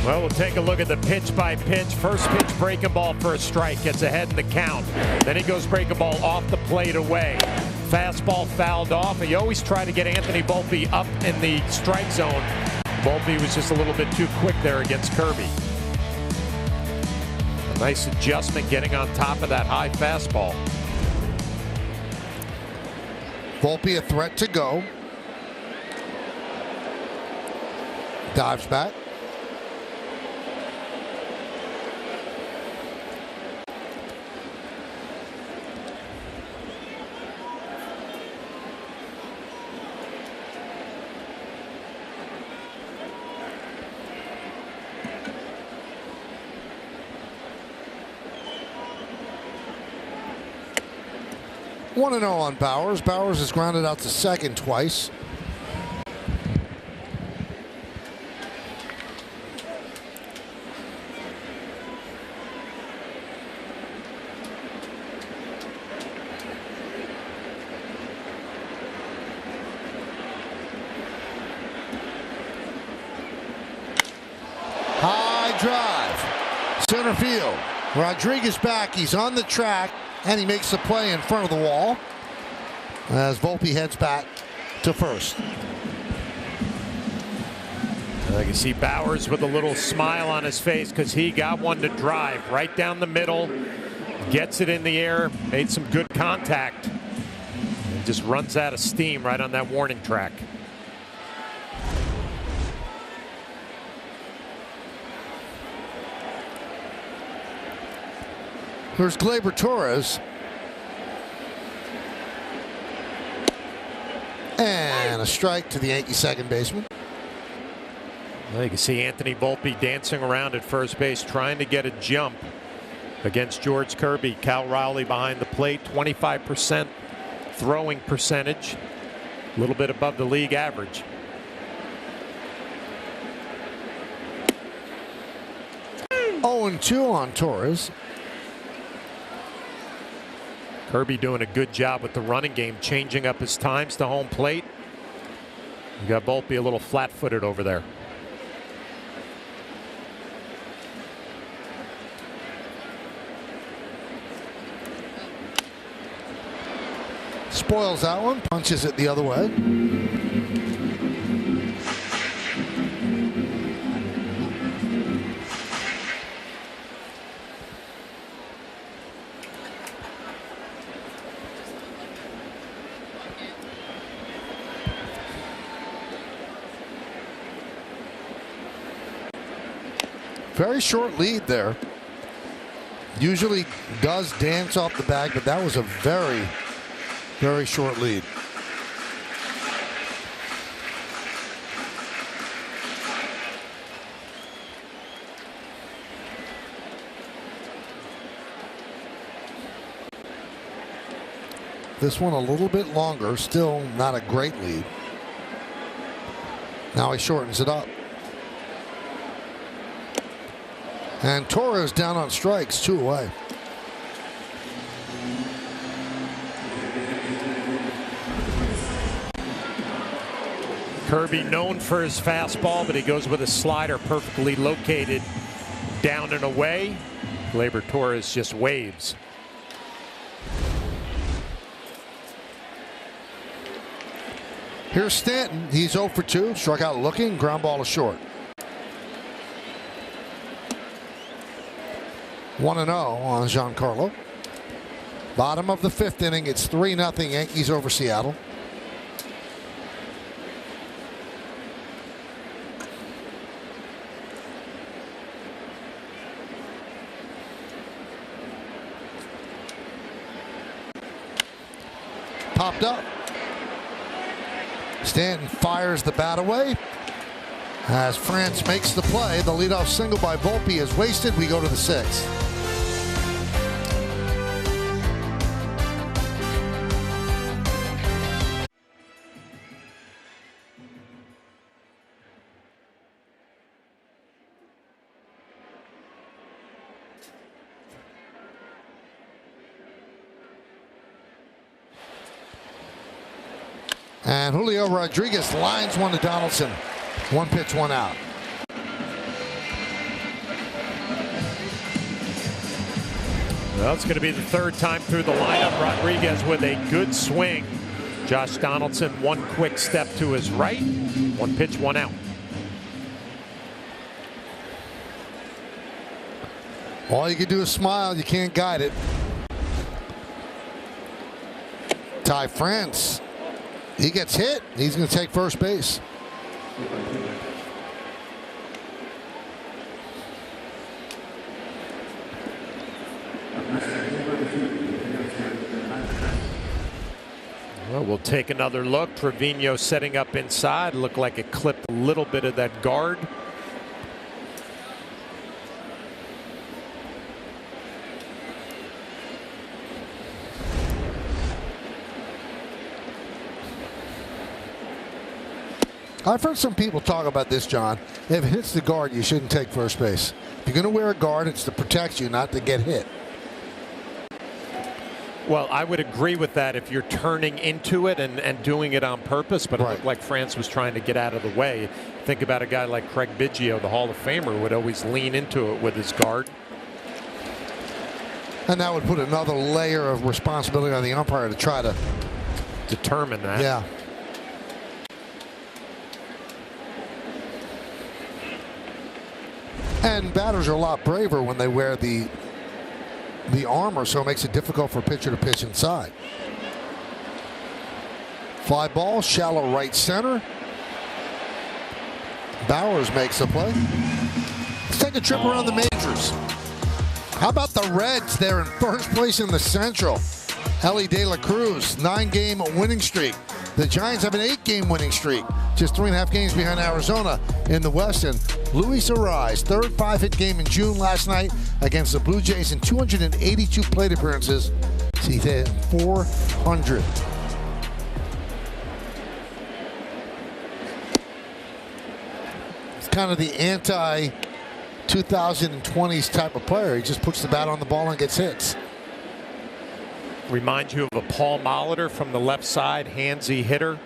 C: Well, we'll take a look at the pitch by pitch. First pitch, breaking ball for a strike. Gets ahead in the count. Then he goes breaking ball off the plate away. Fastball fouled off. You always try to get Anthony Volpe up in the strike zone. Volpe was just a little bit too quick there against Kirby. Nice adjustment getting on top of that high fastball.
B: Volpe a threat to go. Dives back. One and 0 on Bowers. Bowers has grounded out to second twice. High drive. Center field. Rodriguez back. He's on the track. And he makes the play in front of the wall as Volpe heads back to first.
C: You see Bowers with a little smile on his face because he got one to drive right down the middle, gets it in the air, made some good contact, and just runs out of steam right on that warning track.
B: Here's Gleyber Torres. And a strike to the Yankee second baseman.
C: Well, you can see Anthony Volpe dancing around at first base, trying to get a jump against George Kirby. Cal Rowley behind the plate, 25% throwing percentage, a little bit above the league average.
B: Oh, 0-2 on Torres.
C: Kirby doing a good job with the running game, changing up his times to home plate. You got Volpe a little flat-footed over there.
B: Spoils that one, punches it the other way. Very short lead there. Usually does dance off the bag, but that was a very, very short lead. This one a little bit longer, still not a great lead. Now he shortens it up. And Torres down on strikes, 2 away.
C: Kirby known for his fastball, but he goes with a slider perfectly located down and away. Gleyber Torres just waves.
B: Here's Stanton. He's 0 for 2. Struck out looking. Ground ball to short. 1-0 on Giancarlo. Bottom of the 5th inning. It's 3-0 Yankees over Seattle. Popped up. Stanton fires the bat away. As France makes the play, the leadoff single by Volpe is wasted. We go to the 6th. And Julio Rodriguez lines one to Donaldson. 1 pitch, 1 out.
C: Well, it's going to be the 3rd time through the lineup. Rodriguez with a good swing. Josh Donaldson, 1 quick step to his right. 1 pitch, 1 out.
B: All you can do is smile. You can't guide it. Ty France. He gets hit. He's going to take first base.
C: Well, we'll take another look. Trevino setting up inside. Looked like it clipped a little bit of that guard.
B: I've heard some people talk about this, John. If it hits the guard, you shouldn't take first base. If you're going to wear a guard, it's to protect you, not to get hit.
C: Well, I would agree with that if you're turning into it and doing it on purpose, but it looked like France was trying to get out of the way. Think about a guy like Craig Biggio, the Hall of Famer, would always lean into it with his guard.
B: And that would put another layer of responsibility on the umpire to try to
C: determine that.
B: Yeah. And batters are a lot braver when they wear the armor, so it makes it difficult for a pitcher to pitch inside. Fly ball, shallow right center. Bowers makes the play. Let's take a trip around the majors. How about the Reds? They're in first place in the Central. Ellie De La Cruz, 9-game winning streak. The Giants have an 8-game winning streak, just 3.5 games behind Arizona in the West. And Luis Ariz, third 5-hit game in June last night against the Blue Jays in 282 plate appearances. He hit 400. It's kind of the anti-2020s type of player. He just puts the bat on the ball and gets hits.
C: Reminds you of a Paul Molitor from the left side, handsy hitter,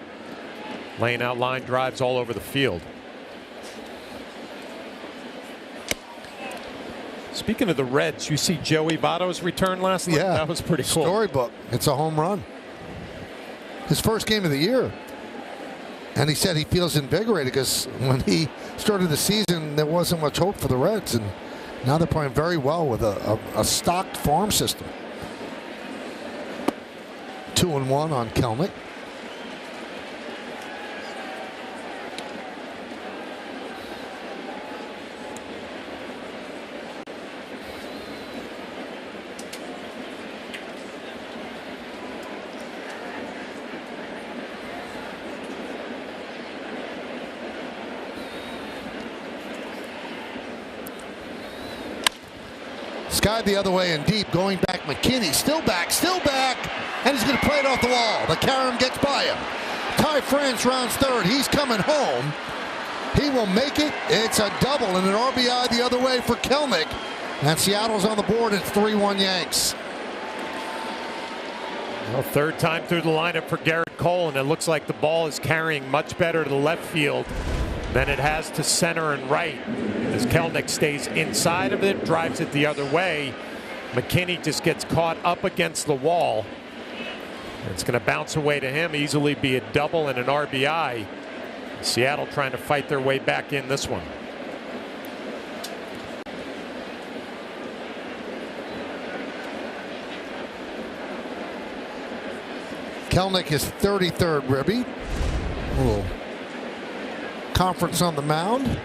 C: laying out line drives all over the field. Speaking of the Reds, you see Joey Votto's return last night?
B: Yeah,
C: That was pretty cool.
B: Storybook. It's a home run. His first game of the year. And he said he feels invigorated because when he started the season, there wasn't much hope for the Reds. And now they're playing very well with a stocked farm system. 2-1 on Kelnick. Skied the other way and deep, going back McKinney, still back, and he's going to play it off the wall. The carom gets by him. Ty France rounds third. He's coming home. He will make it. It's a double and an RBI the other way for Kelnick. And Seattle's on the board. It's 3-1 Yanks.
C: Well, third time through the lineup for Garrett Cole, and it looks like the ball is carrying much better to the left field than it has to center and right. As Kelnick stays inside of it, drives it the other way. McKinney just gets caught up against the wall. It's going to bounce away to him, easily be a double and an RBI. Seattle trying to fight their way back in this one.
B: Kelnick his 33rd ribby. A little conference on the mound.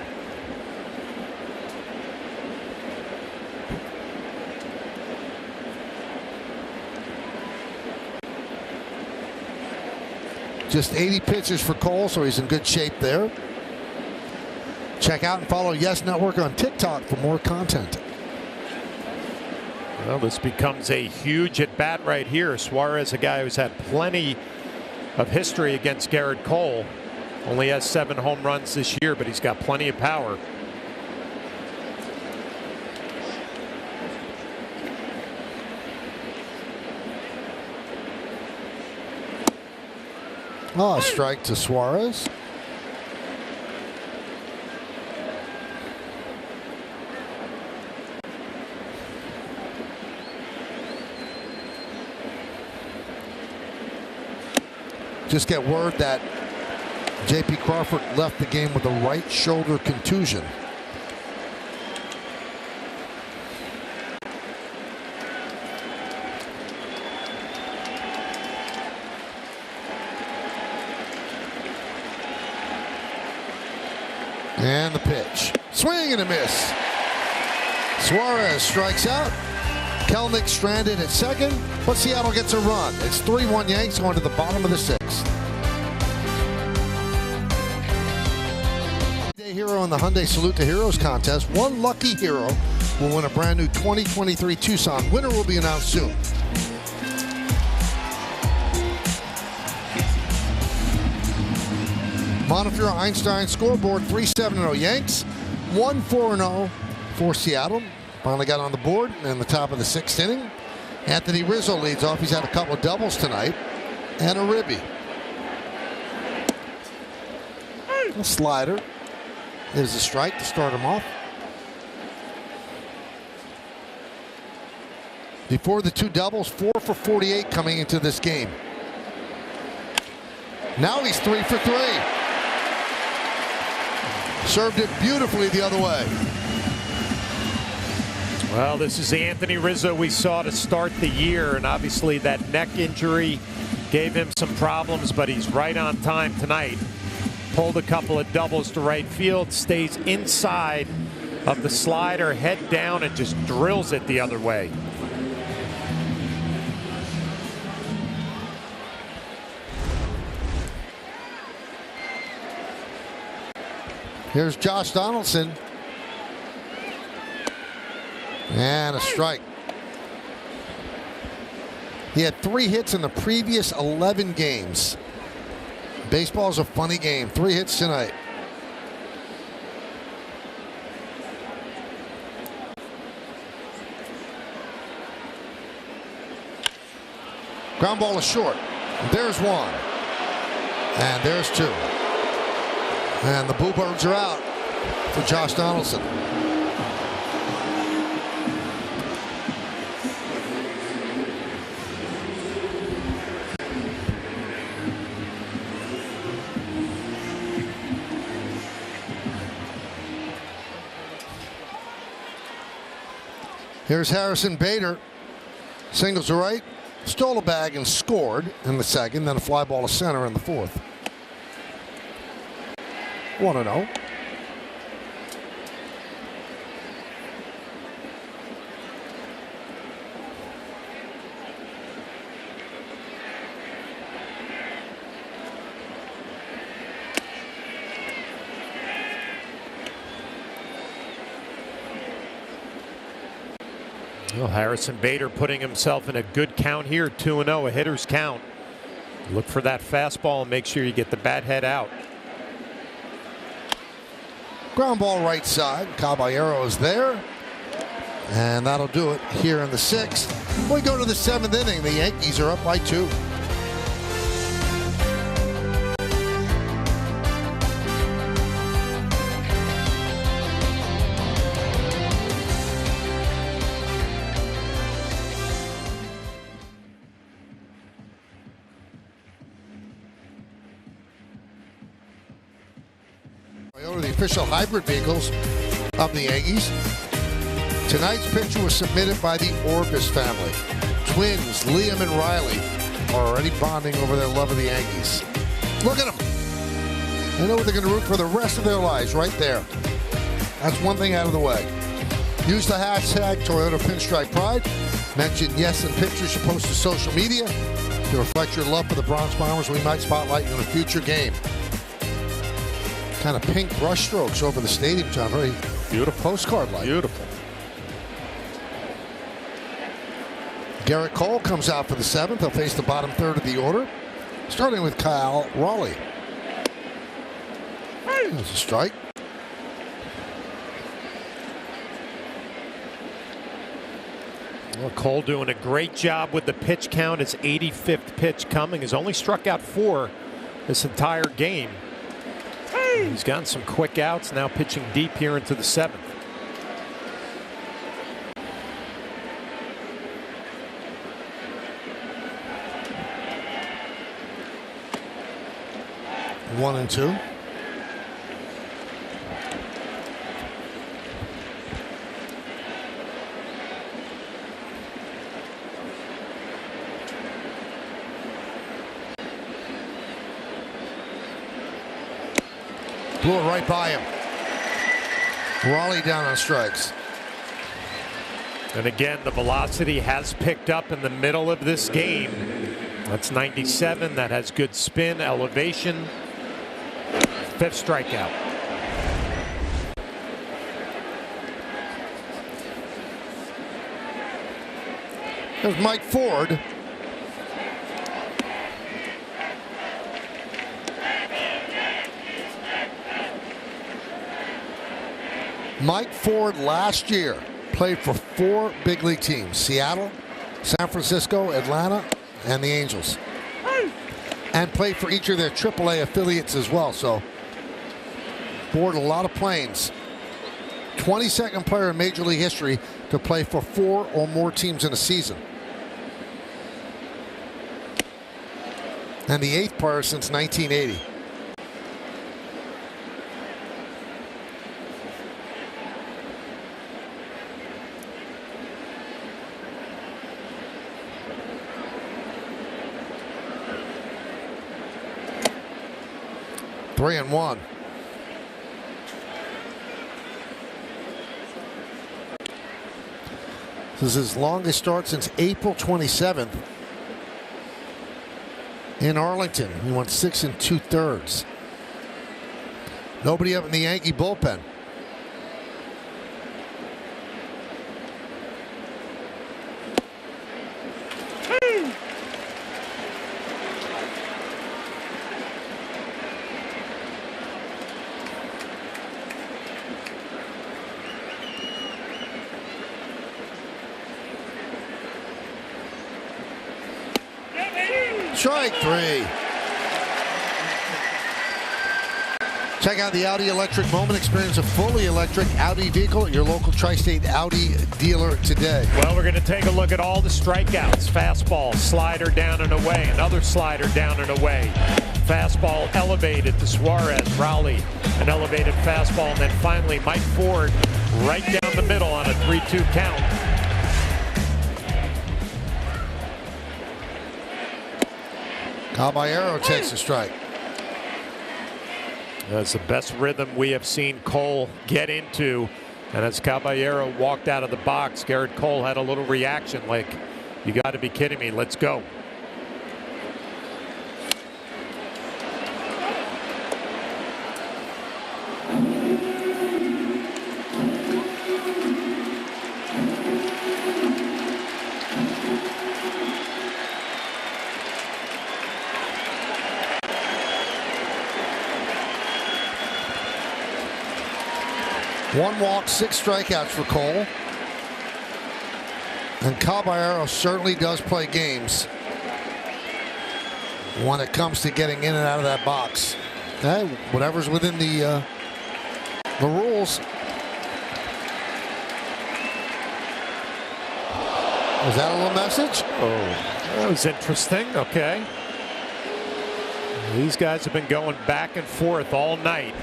B: Just 80 pitches for Cole, so he's in good shape there. Check out and follow Yes Network on TikTok for more content.
C: Well, this becomes a huge at-bat right here. Suarez, a guy who's had plenty of history against Garrett Cole. Only has 7 home runs this year, but he's got plenty of power.
B: Oh, a strike to Suarez. Just get word that J.P. Crawford left the game with a right shoulder contusion. And the pitch. Swing and a miss. Suarez strikes out. Kelnick stranded at second, but Seattle gets a run. It's 3-1 Yanks going to the bottom of the 6th. Day hero in the Hyundai Salute to Heroes contest. One lucky hero will win a brand new 2023 Tucson. Winner will be announced soon. Montefiore Einstein scoreboard 3-7-0 Yanks, 1-4-0 for Seattle. Finally got on the board in the top of the 6th inning. Anthony Rizzo leads off. He's had a couple of doubles tonight and a ribby. A slider. There's a strike to start him off. Before the 2 doubles, 4 for 48 coming into this game. Now he's 3 for 3. Served it beautifully the other way.
C: Well, this is the Anthony Rizzo we saw to start the year, and obviously that neck injury gave him some problems, but he's right on time tonight. Pulled a couple of doubles to right field, stays inside of the slider, head down, and just drills it the other way.
B: Here's Josh Donaldson. And a strike. He had 3 hits in the previous 11 games. Baseball's a funny game. 3 hits tonight. Ground ball is short. There's 1. And there's 2. And the Bluebirds are out for Josh Donaldson. Here's Harrison Bader. Singles to right, stole a bag and scored in the second, then a fly ball to center in the fourth. 1-0.
C: Well, Harrison Bader putting himself in a good count here, 2-0, a hitter's count. Look for that fastball and make sure you get the bat head out.
B: Ground ball right side. Caballero is there. And that'll do it here in the 6th. We go to the 7th inning. The Yankees are up by 2. The official hybrid vehicles of the Yankees. Tonight's picture was submitted by the Orbis family. Twins Liam and Riley are already bonding over their love of the Yankees. Look at them. They know what they're going to root for the rest of their lives right there. That's one thing out of the way. Use the hashtag Toyota Pinstripe Pride. Mention yes in pictures you post to social media to reflect your love for the Bronx Bombers. We might spotlight you in a future game. Kind of pink brush strokes over the stadium, John. Very beautiful, postcard-like.
C: Beautiful.
B: Garrett Cole comes out for the 7th. He'll face the bottom third of the order, starting with Kyle Raleigh. There's a strike.
C: Well, Cole doing a great job with the pitch count. His 85th pitch coming. He's only struck out 4 this entire game. He's gotten some quick outs, now pitching deep here into the 7th.
B: One and 2. Blew it right by him. Raleigh down on strikes.
C: And again, the velocity has picked up in the middle of this game. That's 97. That has good spin, elevation. 5th strikeout.
B: There's Mike Ford. Mike Ford last year played for 4 big league teams: Seattle, San Francisco, Atlanta, and the Angels. And played for each of their AAA affiliates as well. So Ford a lot of planes. 22nd player in Major League history to play for 4 or more teams in a season. And the 8th player since 1980. 3-1. This is his longest start since April 27th in Arlington. He went 6 2/3. Nobody up in the Yankee bullpen. Strike 3. Check out the Audi Electric Moment. Experience a fully electric Audi vehicle at your local Tri-State Audi dealer today.
C: Well, we're going to take a look at all the strikeouts. Fastball, slider down and away. Another slider down and away. Fastball elevated to Suarez. Rowley, an elevated fastball. And then finally, Mike Ford right down the middle on a 3-2 count.
B: Caballero takes a strike.
C: That's the best rhythm we have seen Cole get into. And as Caballero walked out of the box, Garrett Cole had a little reaction like, you got to be kidding me, let's go.
B: One walk, 6 strikeouts for Cole. And Caballero certainly does play games when it comes to getting in and out of that box. Hey, whatever's within the rules. Was that a little message?
C: Oh, that was interesting. Okay. These guys have been going back and forth all night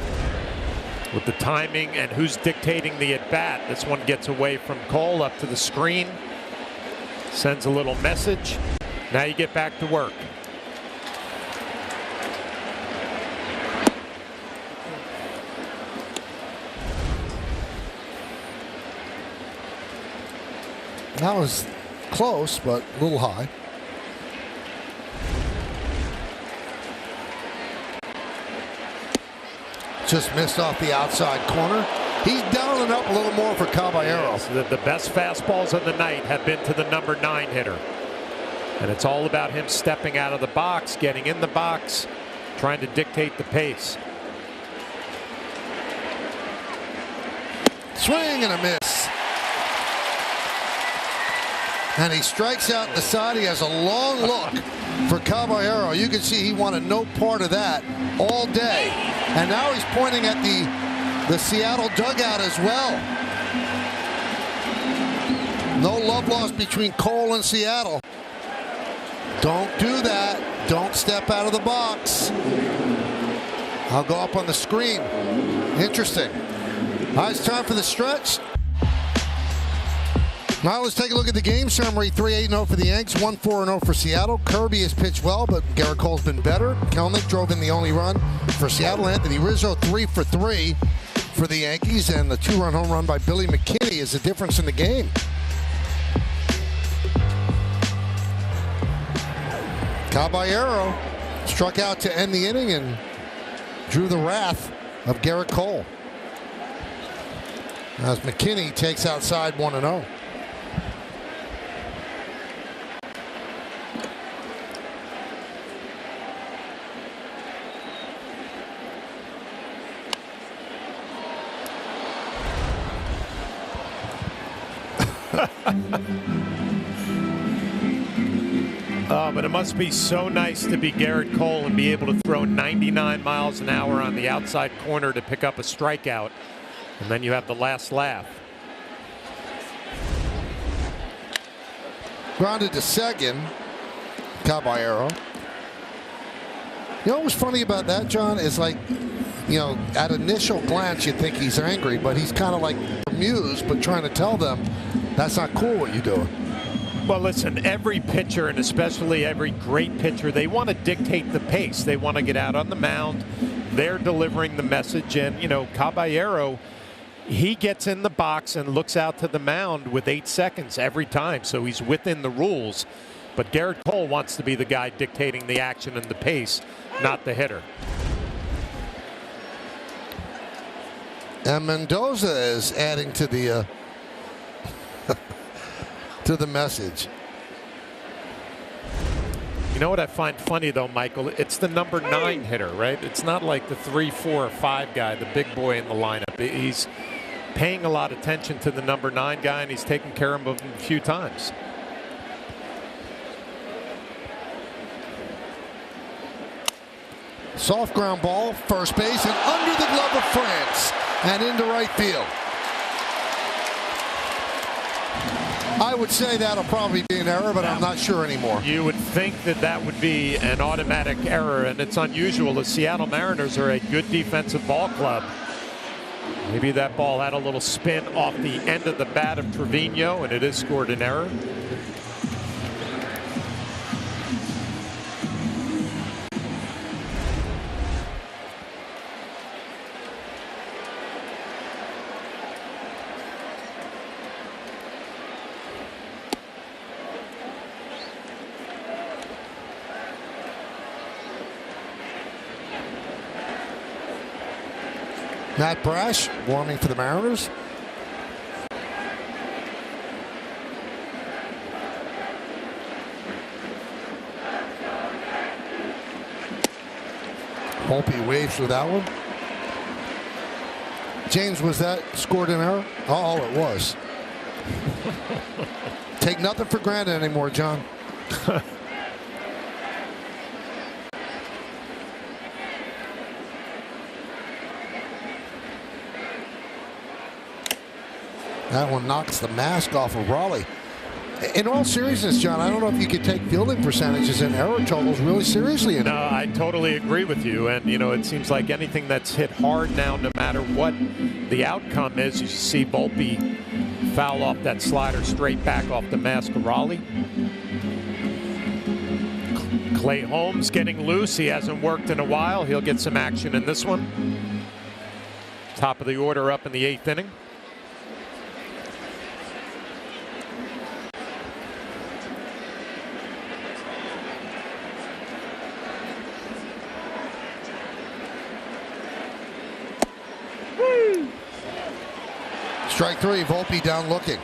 C: with the timing and who's dictating the at-bat. This one gets away from Cole up to the screen. Sends a little message. Now you get back to work.
B: That was close, but a little high. Just missed off the outside corner. He's dialing up a little more for Caballero.
C: Yes, the best fastballs of the night have been to the number 9 hitter. And it's all about him stepping out of the box, getting in the box, trying to dictate the pace.
B: Swing and a miss. And he strikes out the side. He has a long look for Caballero. You can see he wanted no part of that all day. And now he's pointing at the Seattle dugout as well. No love lost between Cole and Seattle. Don't do that. Don't step out of the box. I'll go up on the screen. Interesting. All right, it's time for the stretch. Now let's take a look at the game summary. 3-8-0 for the Yanks, 1-4-0 for Seattle. Kirby has pitched well, but Garrett Cole's been better. Kelnick drove in the only run for Seattle. Anthony Rizzo 3 for 3 for the Yankees, and the 2-run home run by Billy McKinney is the difference in the game. Caballero struck out to end the inning and drew the wrath of Garrett Cole as McKinney takes outside 1-0.
C: But it must be so nice to be Garrett Cole and be able to throw 99 miles an hour on the outside corner to pick up a strikeout. And then you have the last laugh.
B: Grounded to second. Caballero. You know what's funny about that, John, is like, you know, at initial glance you'd think he's angry, but he's kind of like amused, but trying to tell them that's not cool what you're doing.
C: Well, listen, every pitcher, and especially every great pitcher, they want to dictate the pace. They want to get out on the mound they're delivering the message. And, you know, Caballero, he gets in the box and looks out to the mound with 8 seconds every time, so he's within the rules. But Garrett Cole wants to be the guy dictating the action and the pace, not the hitter.
B: And Mendoza is adding to the to the message.
C: You know what I find funny, though, Michael? It's the number 9 hitter, right? It's not like the 3, 4, or 5 guy, the big boy in the lineup. He's paying a lot of attention to the number 9 guy, and he's taken care of him a few times.
B: Soft ground ball, first base, and under the glove of France, and into right field. I would say that'll probably be an error, but I'm not sure anymore.
C: You would think that that would be an automatic error, and it's unusual. The Seattle Mariners are a good defensive ball club. Maybe that ball had a little spin off the end of the bat of Trevino, and it is scored an error.
B: Matt Brash warming for the Mariners. Volpe waves with that one. James, was that scored an error? Oh, it was. Take nothing for granted anymore, John. That one knocks the mask off of Raleigh. In all seriousness, John, I don't know if you could take fielding percentages and error totals really seriously anymore.
C: No, I totally agree with you. And, you know, it seems like anything that's hit hard now, no matter what the outcome is, you see Volpe foul off that slider straight back off the mask of Raleigh. Clay Holmes getting loose. He hasn't worked in a while. He'll get some action in this one. Top of the order up in the 8th inning.
B: Strike 3, Volpe down looking.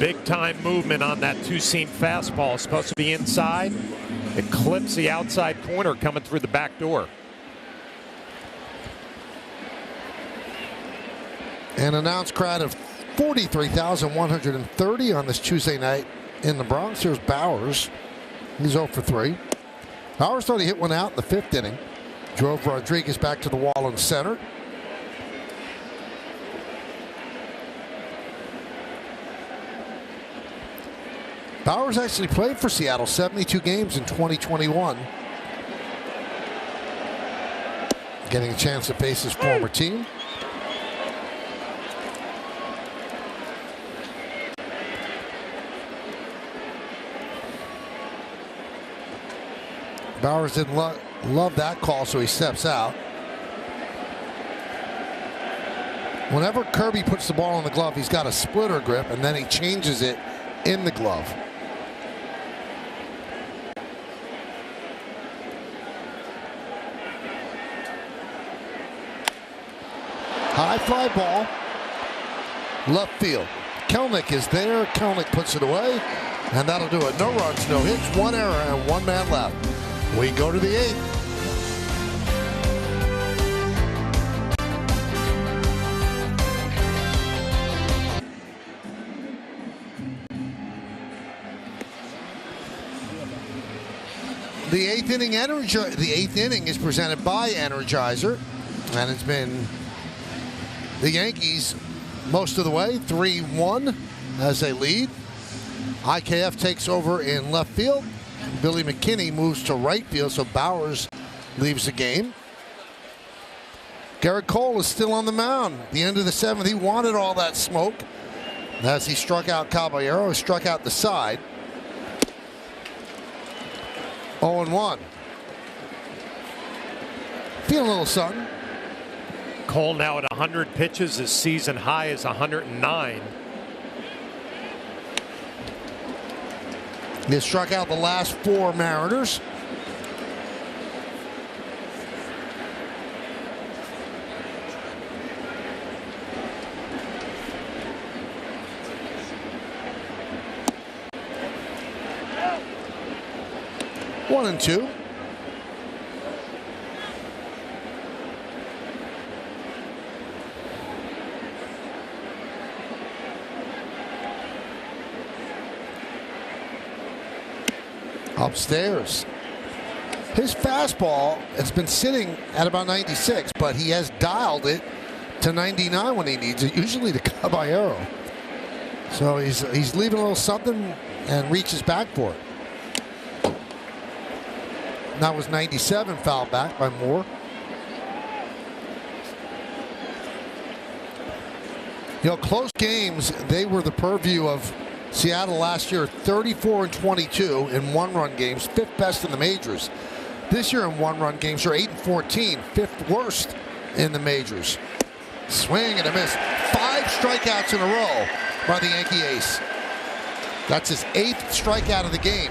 C: Big time movement on that two-seam fastball. Supposed to be inside. It clips the outside corner coming through the back door.
B: An announced crowd of 43,130 on this Tuesday night in the Bronx. Here's Bowers. He's 0 for 3. Bowers thought he hit one out in the 5th inning. Drove Rodriguez back to the wall in center. Bowers actually played for Seattle 72 games in 2021. Getting a chance to face his former team. Bowers didn't love that call, so he steps out. Whenever Kirby puts the ball in the glove, he's got a splitter grip, and then he changes it in the glove. High fly ball. Left field. Kelnick is there. Kelnick puts it away, and that'll do it. No runs, no hits, 1 error, and 1 man left. We go to the 8th. The 8th inning the 8th inning is presented by Energizer, and it's been the Yankees most of the way, 3-1 as they lead. IKF takes over in left field. Billy McKinney moves to right field, so Bowers leaves the game. Garrett Cole is still on the mound. The end of the 7th, he wanted all that smoke. As he struck out Caballero, he struck out the side. 0-1. Feeling a little something.
C: Cole now at 100 pitches. His season high is 109.
B: He struck out the last 4 Mariners. One and two. Upstairs. His fastball has been sitting at about 96, but he has dialed it to 99 when he needs it, usually to Caballero. So he's leaving a little something and reaches back for it. That was 97, fouled back by Moore. You know, close games, they were the purview of Seattle last year. 34-22 in one-run games, 5th best in the majors. This year in one-run games, they're 8-14, 5th worst in the majors. Swing and a miss. 5 strikeouts in a row by the Yankee ace. That's his 8th strikeout of the game.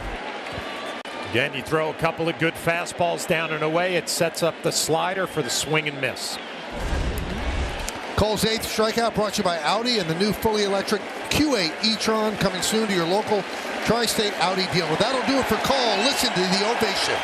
C: Again, you throw a couple of good fastballs down and away. It sets up the slider for the swing and miss.
B: Cole's 8th strikeout brought to you by Audi and the new fully electric Q8 e-tron coming soon to your local Tri-State Audi dealer. That'll do it for Cole. Listen to the ovation.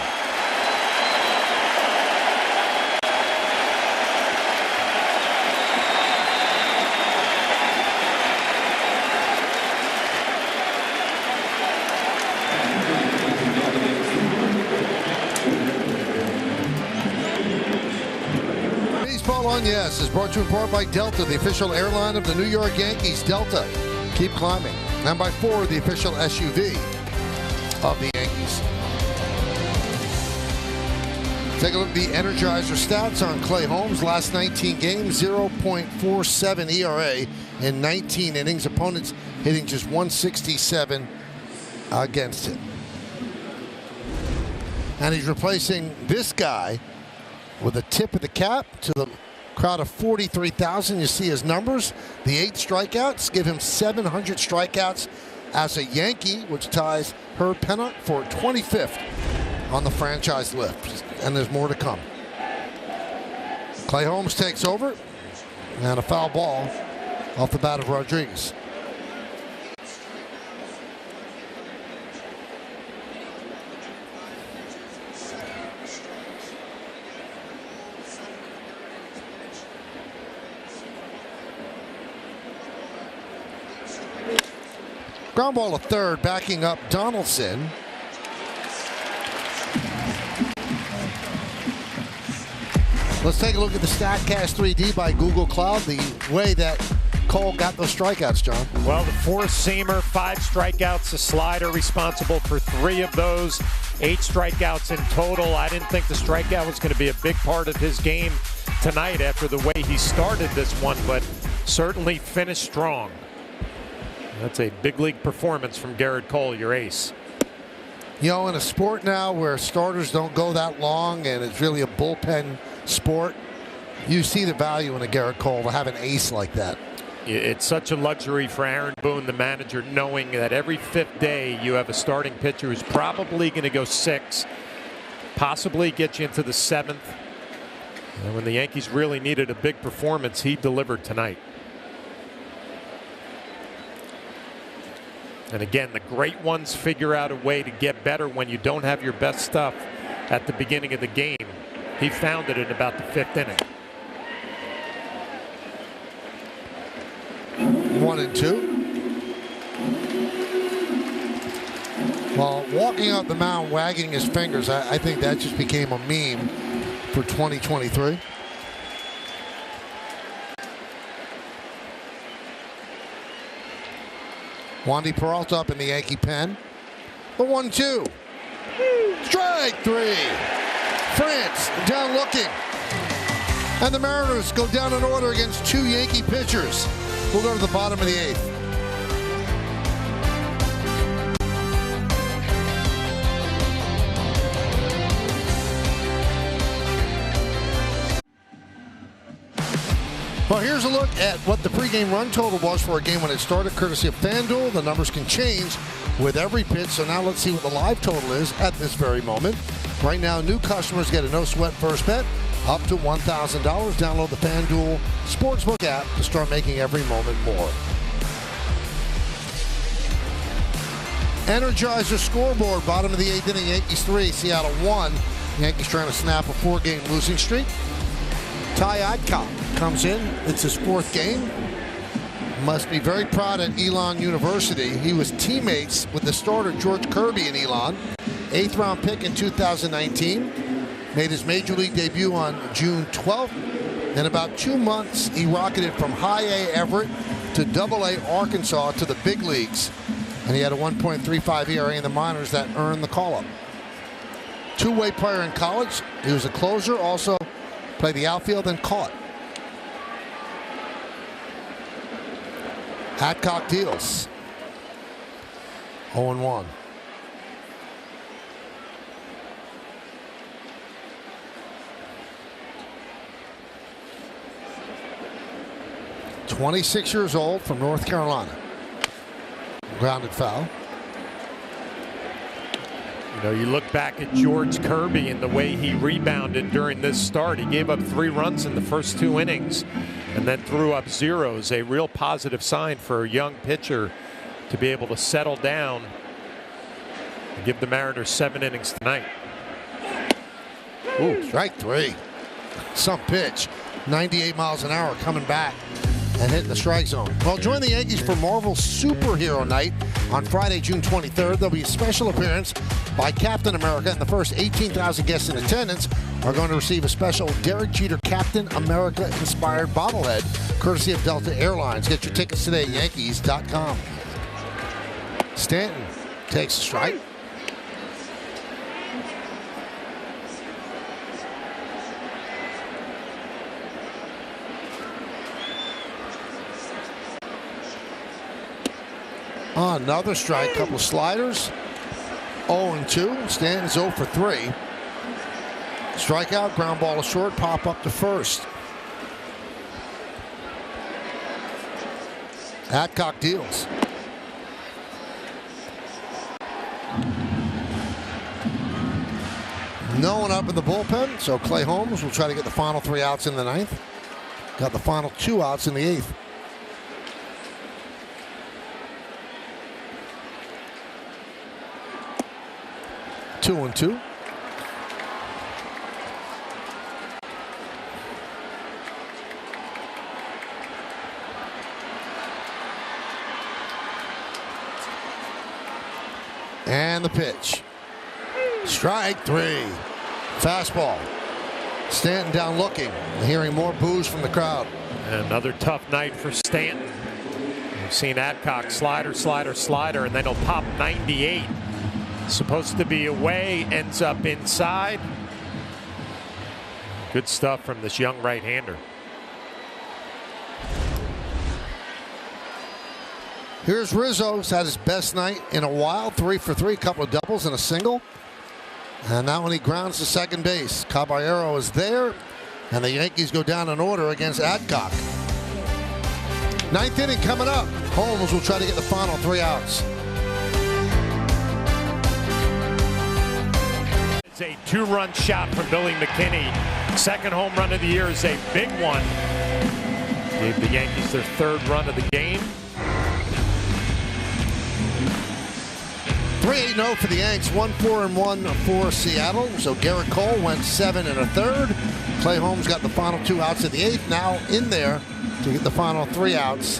B: On Yes is brought to you in part by Delta, the official airline of the New York Yankees. Delta, keep climbing. And by Ford, the official SUV of the Yankees. Take a look at the Energizer stats on Clay Holmes. Last 19 games, 0.47 ERA in 19 innings. Opponents hitting just 167 against him. And he's replacing this guy with a tip of the cap to the crowd of 43,000. You see his numbers. The 8 strikeouts give him 700 strikeouts as a Yankee, which ties Herb Pennock for 25th on the franchise list. And there's more to come. Clay Holmes takes over. And a foul ball off the bat of Rodriguez. Ground ball to third, backing up Donaldson. Let's take a look at the StatCast 3D by Google Cloud, the way that Cole got those strikeouts, John.
C: Well, the 4-seamer, 5 strikeouts, a slider responsible for 3 of those, 8 strikeouts in total. I didn't think the strikeout was going to be a big part of his game tonight after the way he started this one, but certainly finished strong. That's a big league performance from Garrett Cole, your ace.
B: You know, in a sport now where starters don't go that long and it's really a bullpen sport, you see the value in a Garrett Cole to have an ace like that.
C: It's such a luxury for Aaron Boone, the manager, knowing that every 5th day you have a starting pitcher who's probably going to go 6, possibly get you into the 7th. And when the Yankees really needed a big performance, he delivered tonight. And again, the great ones figure out a way to get better when you don't have your best stuff at the beginning of the game. He found it in about the 5th inning.
B: 1-2. Well, walking up the mound, wagging his fingers, I think that just became a meme for 2023. Wandy Peralta up in the Yankee pen. The 1-2. Strike 3. France down looking. And the Mariners go down in order against 2 Yankee pitchers. We'll go to the bottom of the 8th. Well, here's a look at what the pregame run total was for a game when it started, courtesy of FanDuel. The numbers can change with every pitch, so now let's see what the live total is at this very moment. Right now, new customers get a no-sweat first bet up to $1,000. Download the FanDuel Sportsbook app to start making every moment more. Energizer scoreboard, bottom of the 8th inning, Yankees 3, Seattle 1. Yankees trying to snap a 4-game losing streak. Ty Adcock comes in. It's his 4th game. Must be very proud at Elon University. He was teammates with the starter George Kirby in Elon. 8th round pick in 2019. Made his major league debut on June 12th. In about 2 months, he rocketed from high A Everett to double A Arkansas to the big leagues. And he had a 1.35 ERA in the minors that earned the call-up. Two-way player in college. He was a closer, also played the outfield and caught. Adcock deals. 0-1. "26 years old from North Carolina." Grounded foul.
C: You know, you look back at George Kirby and the way he rebounded during this start. He gave up 3 runs in the first 2 innings and then threw up zeros. A real positive sign for a young pitcher to be able to settle down and give the Mariners 7 innings tonight.
B: Ooh, strike 3. Some pitch. 98 miles an hour coming back and hitting the strike zone. Well, join the Yankees for Marvel Superhero Night on Friday, June 23rd. There'll be a special appearance by Captain America, and the first 18,000 guests in attendance are going to receive a special Derek Jeter Captain America-inspired bobblehead, courtesy of Delta Airlines. Get your tickets today at Yankees.com. Stanton takes a strike. Another strike, couple of sliders. 0-2. Stanton's 0 for 3. Strikeout, ground ball to short, pop up to first. Adcock deals. No one up in the bullpen, so Clay Holmes will try to get the final 3 outs in the 9th. Got the final 2 outs in the 8th. 2-2. And the pitch. Strike 3. Fastball. Stanton down looking. Hearing more boos from the crowd.
C: Another tough night for Stanton. We've seen Adcock slider, slider, slider, and then he'll pop 98. Supposed to be away, ends up inside. Good stuff from this young right-hander.
B: Here's Rizzo. He's had his best night in a while. 3 for 3, couple of doubles and a single. And now when he grounds to second base, Caballero is there, and the Yankees go down in order against Adcock. 9th inning coming up. Holmes will try to get the final 3 outs.
C: It's a 2-run shot from Billy McKinney. Second home run of the year is a big one. Gave the Yankees their 3rd run of the game.
B: 3-8-0 for the Yanks. 1-4-1 for Seattle. So Garrett Cole went 7 1/3. Clay Holmes got the final 2 outs of the 8th. Now in there to get the final 3 outs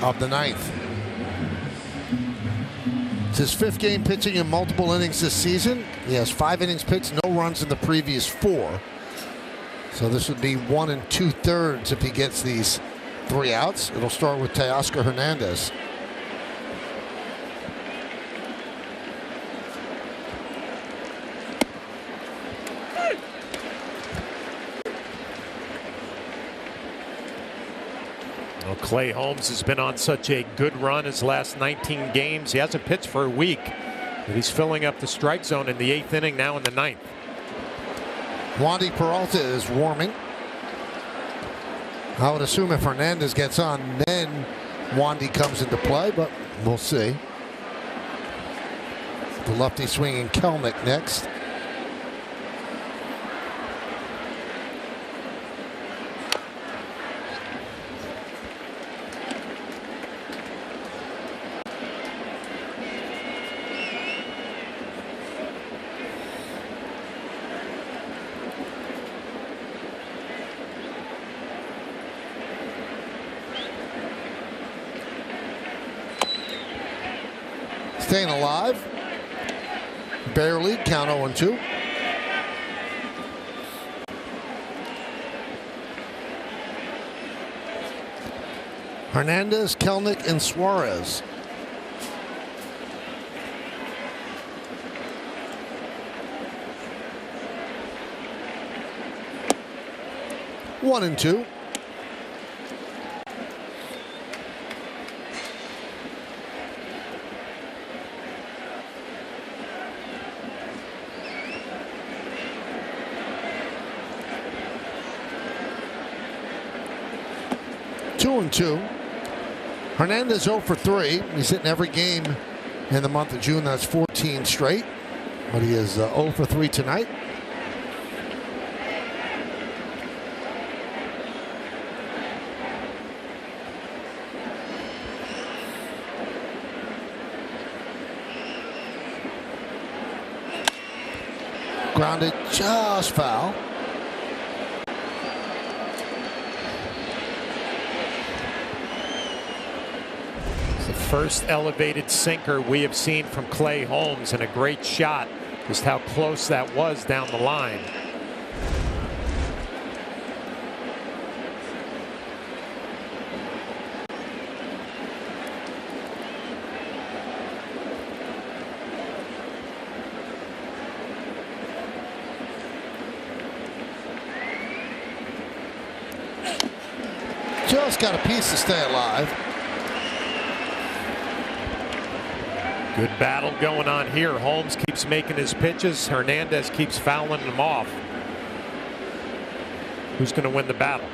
B: of the 9th. It's his 5th game pitching in multiple innings this season. He has 5 innings pitched, no runs in the previous 4. So this would be 1 2/3 if he gets these 3 outs. It'll start with Teoscar Hernandez.
C: Well, Clay Holmes has been on such a good run his last 19 games. He hasn't pitched for a week, but he's filling up the strike zone in the 8th inning, now in the 9th.
B: Wandy Peralta is warming. I would assume if Hernandez gets on, then Wandy comes into play, but we'll see. The lefty swinging Kelnick next. Staying alive. Barely. Count 0-2. Hernandez, Kelnick, and Suarez. One and two. Two and two. Hernandez 0 for 3. He's hitting every game in the month of June. That's 14 straight. But he is 0 for 3 tonight. Grounded just foul.
C: First elevated sinker we have seen from Clay Holmes, and a great shot. Just how close that was down the line.
B: Just got a piece to stay alive.
C: Good battle going on here. Holmes keeps making his pitches. Hernandez keeps fouling them off. Who's going to win the battle?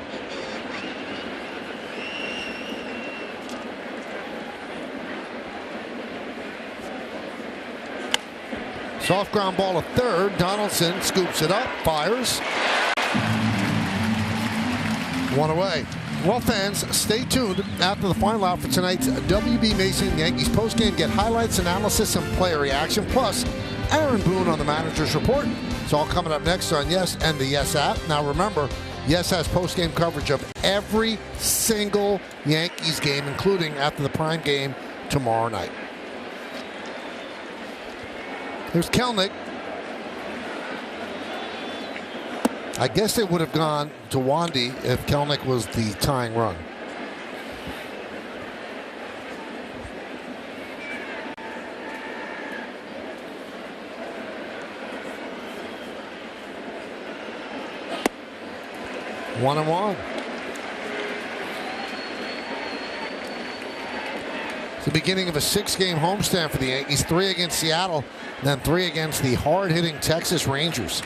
B: Soft ground ball to third. Donaldson scoops it up, fires. One away. Well, fans, stay tuned after the final out for tonight's WB Mason Yankees postgame. Get highlights, analysis, and player reaction. Plus, Aaron Boone on the manager's report. It's all coming up next on Yes and the Yes app. Now, remember, Yes has postgame coverage of every single Yankees game, including after the prime game tomorrow night. Here's Kelnick. I guess it would have gone to Wandy if Kelnick was the tying run. One and one. It's the beginning of a 6-game homestand for the Yankees. 3 against Seattle, then 3 against the hard-hitting Texas Rangers.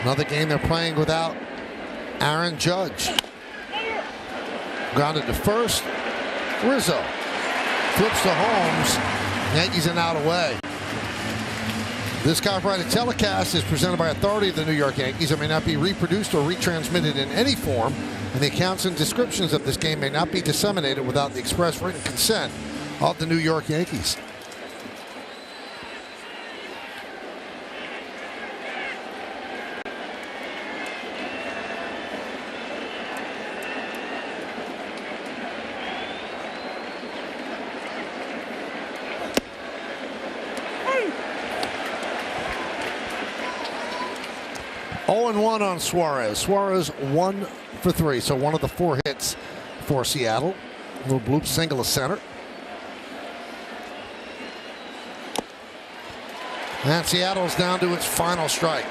B: Another game they're playing without Aaron Judge. Grounded to first. Rizzo flips to Holmes. Yankees are now away. This copyrighted telecast is presented by authority of the New York Yankees. It may not be reproduced or retransmitted in any form, and the accounts and descriptions of this game may not be disseminated without the express written consent of the New York Yankees. One on Suarez. Suarez 1 for 3, so one of the 4 hits for Seattle. A little bloop single to center. And Seattle's down to its final strike.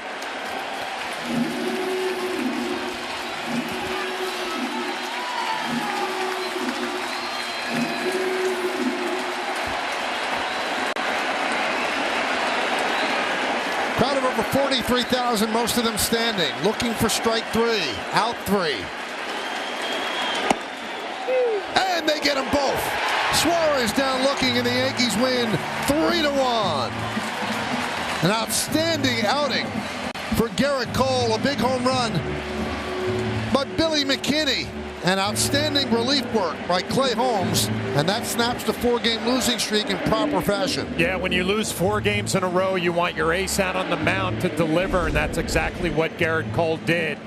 B: over 43,000, most of them standing, looking for strike three, out three. And they get them both. Suarez down looking, and the Yankees win 3-1. An outstanding outing for Garrett Cole, a big home run by Billy McKinney, and outstanding relief work by Clay Holmes, and that snaps the 4-game losing streak in proper fashion.
C: Yeah, when you lose 4 games in a row, you want your ace out on the mound to deliver, and that's exactly what Garrett Cole did.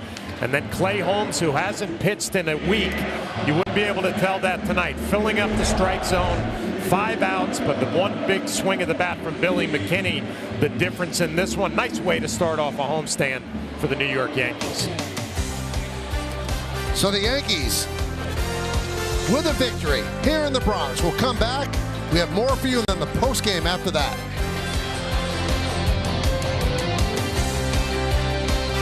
C: And then Clay Holmes, who hasn't pitched in a week, you wouldn't be able to tell that tonight. Filling up the strike zone, 5 outs, but the one big swing of the bat from Billy McKinney, the difference in this one. Nice way to start off a homestand for the New York Yankees.
B: So the Yankees with a victory here in the Bronx. We'll come back. We have more for you than the postgame after that.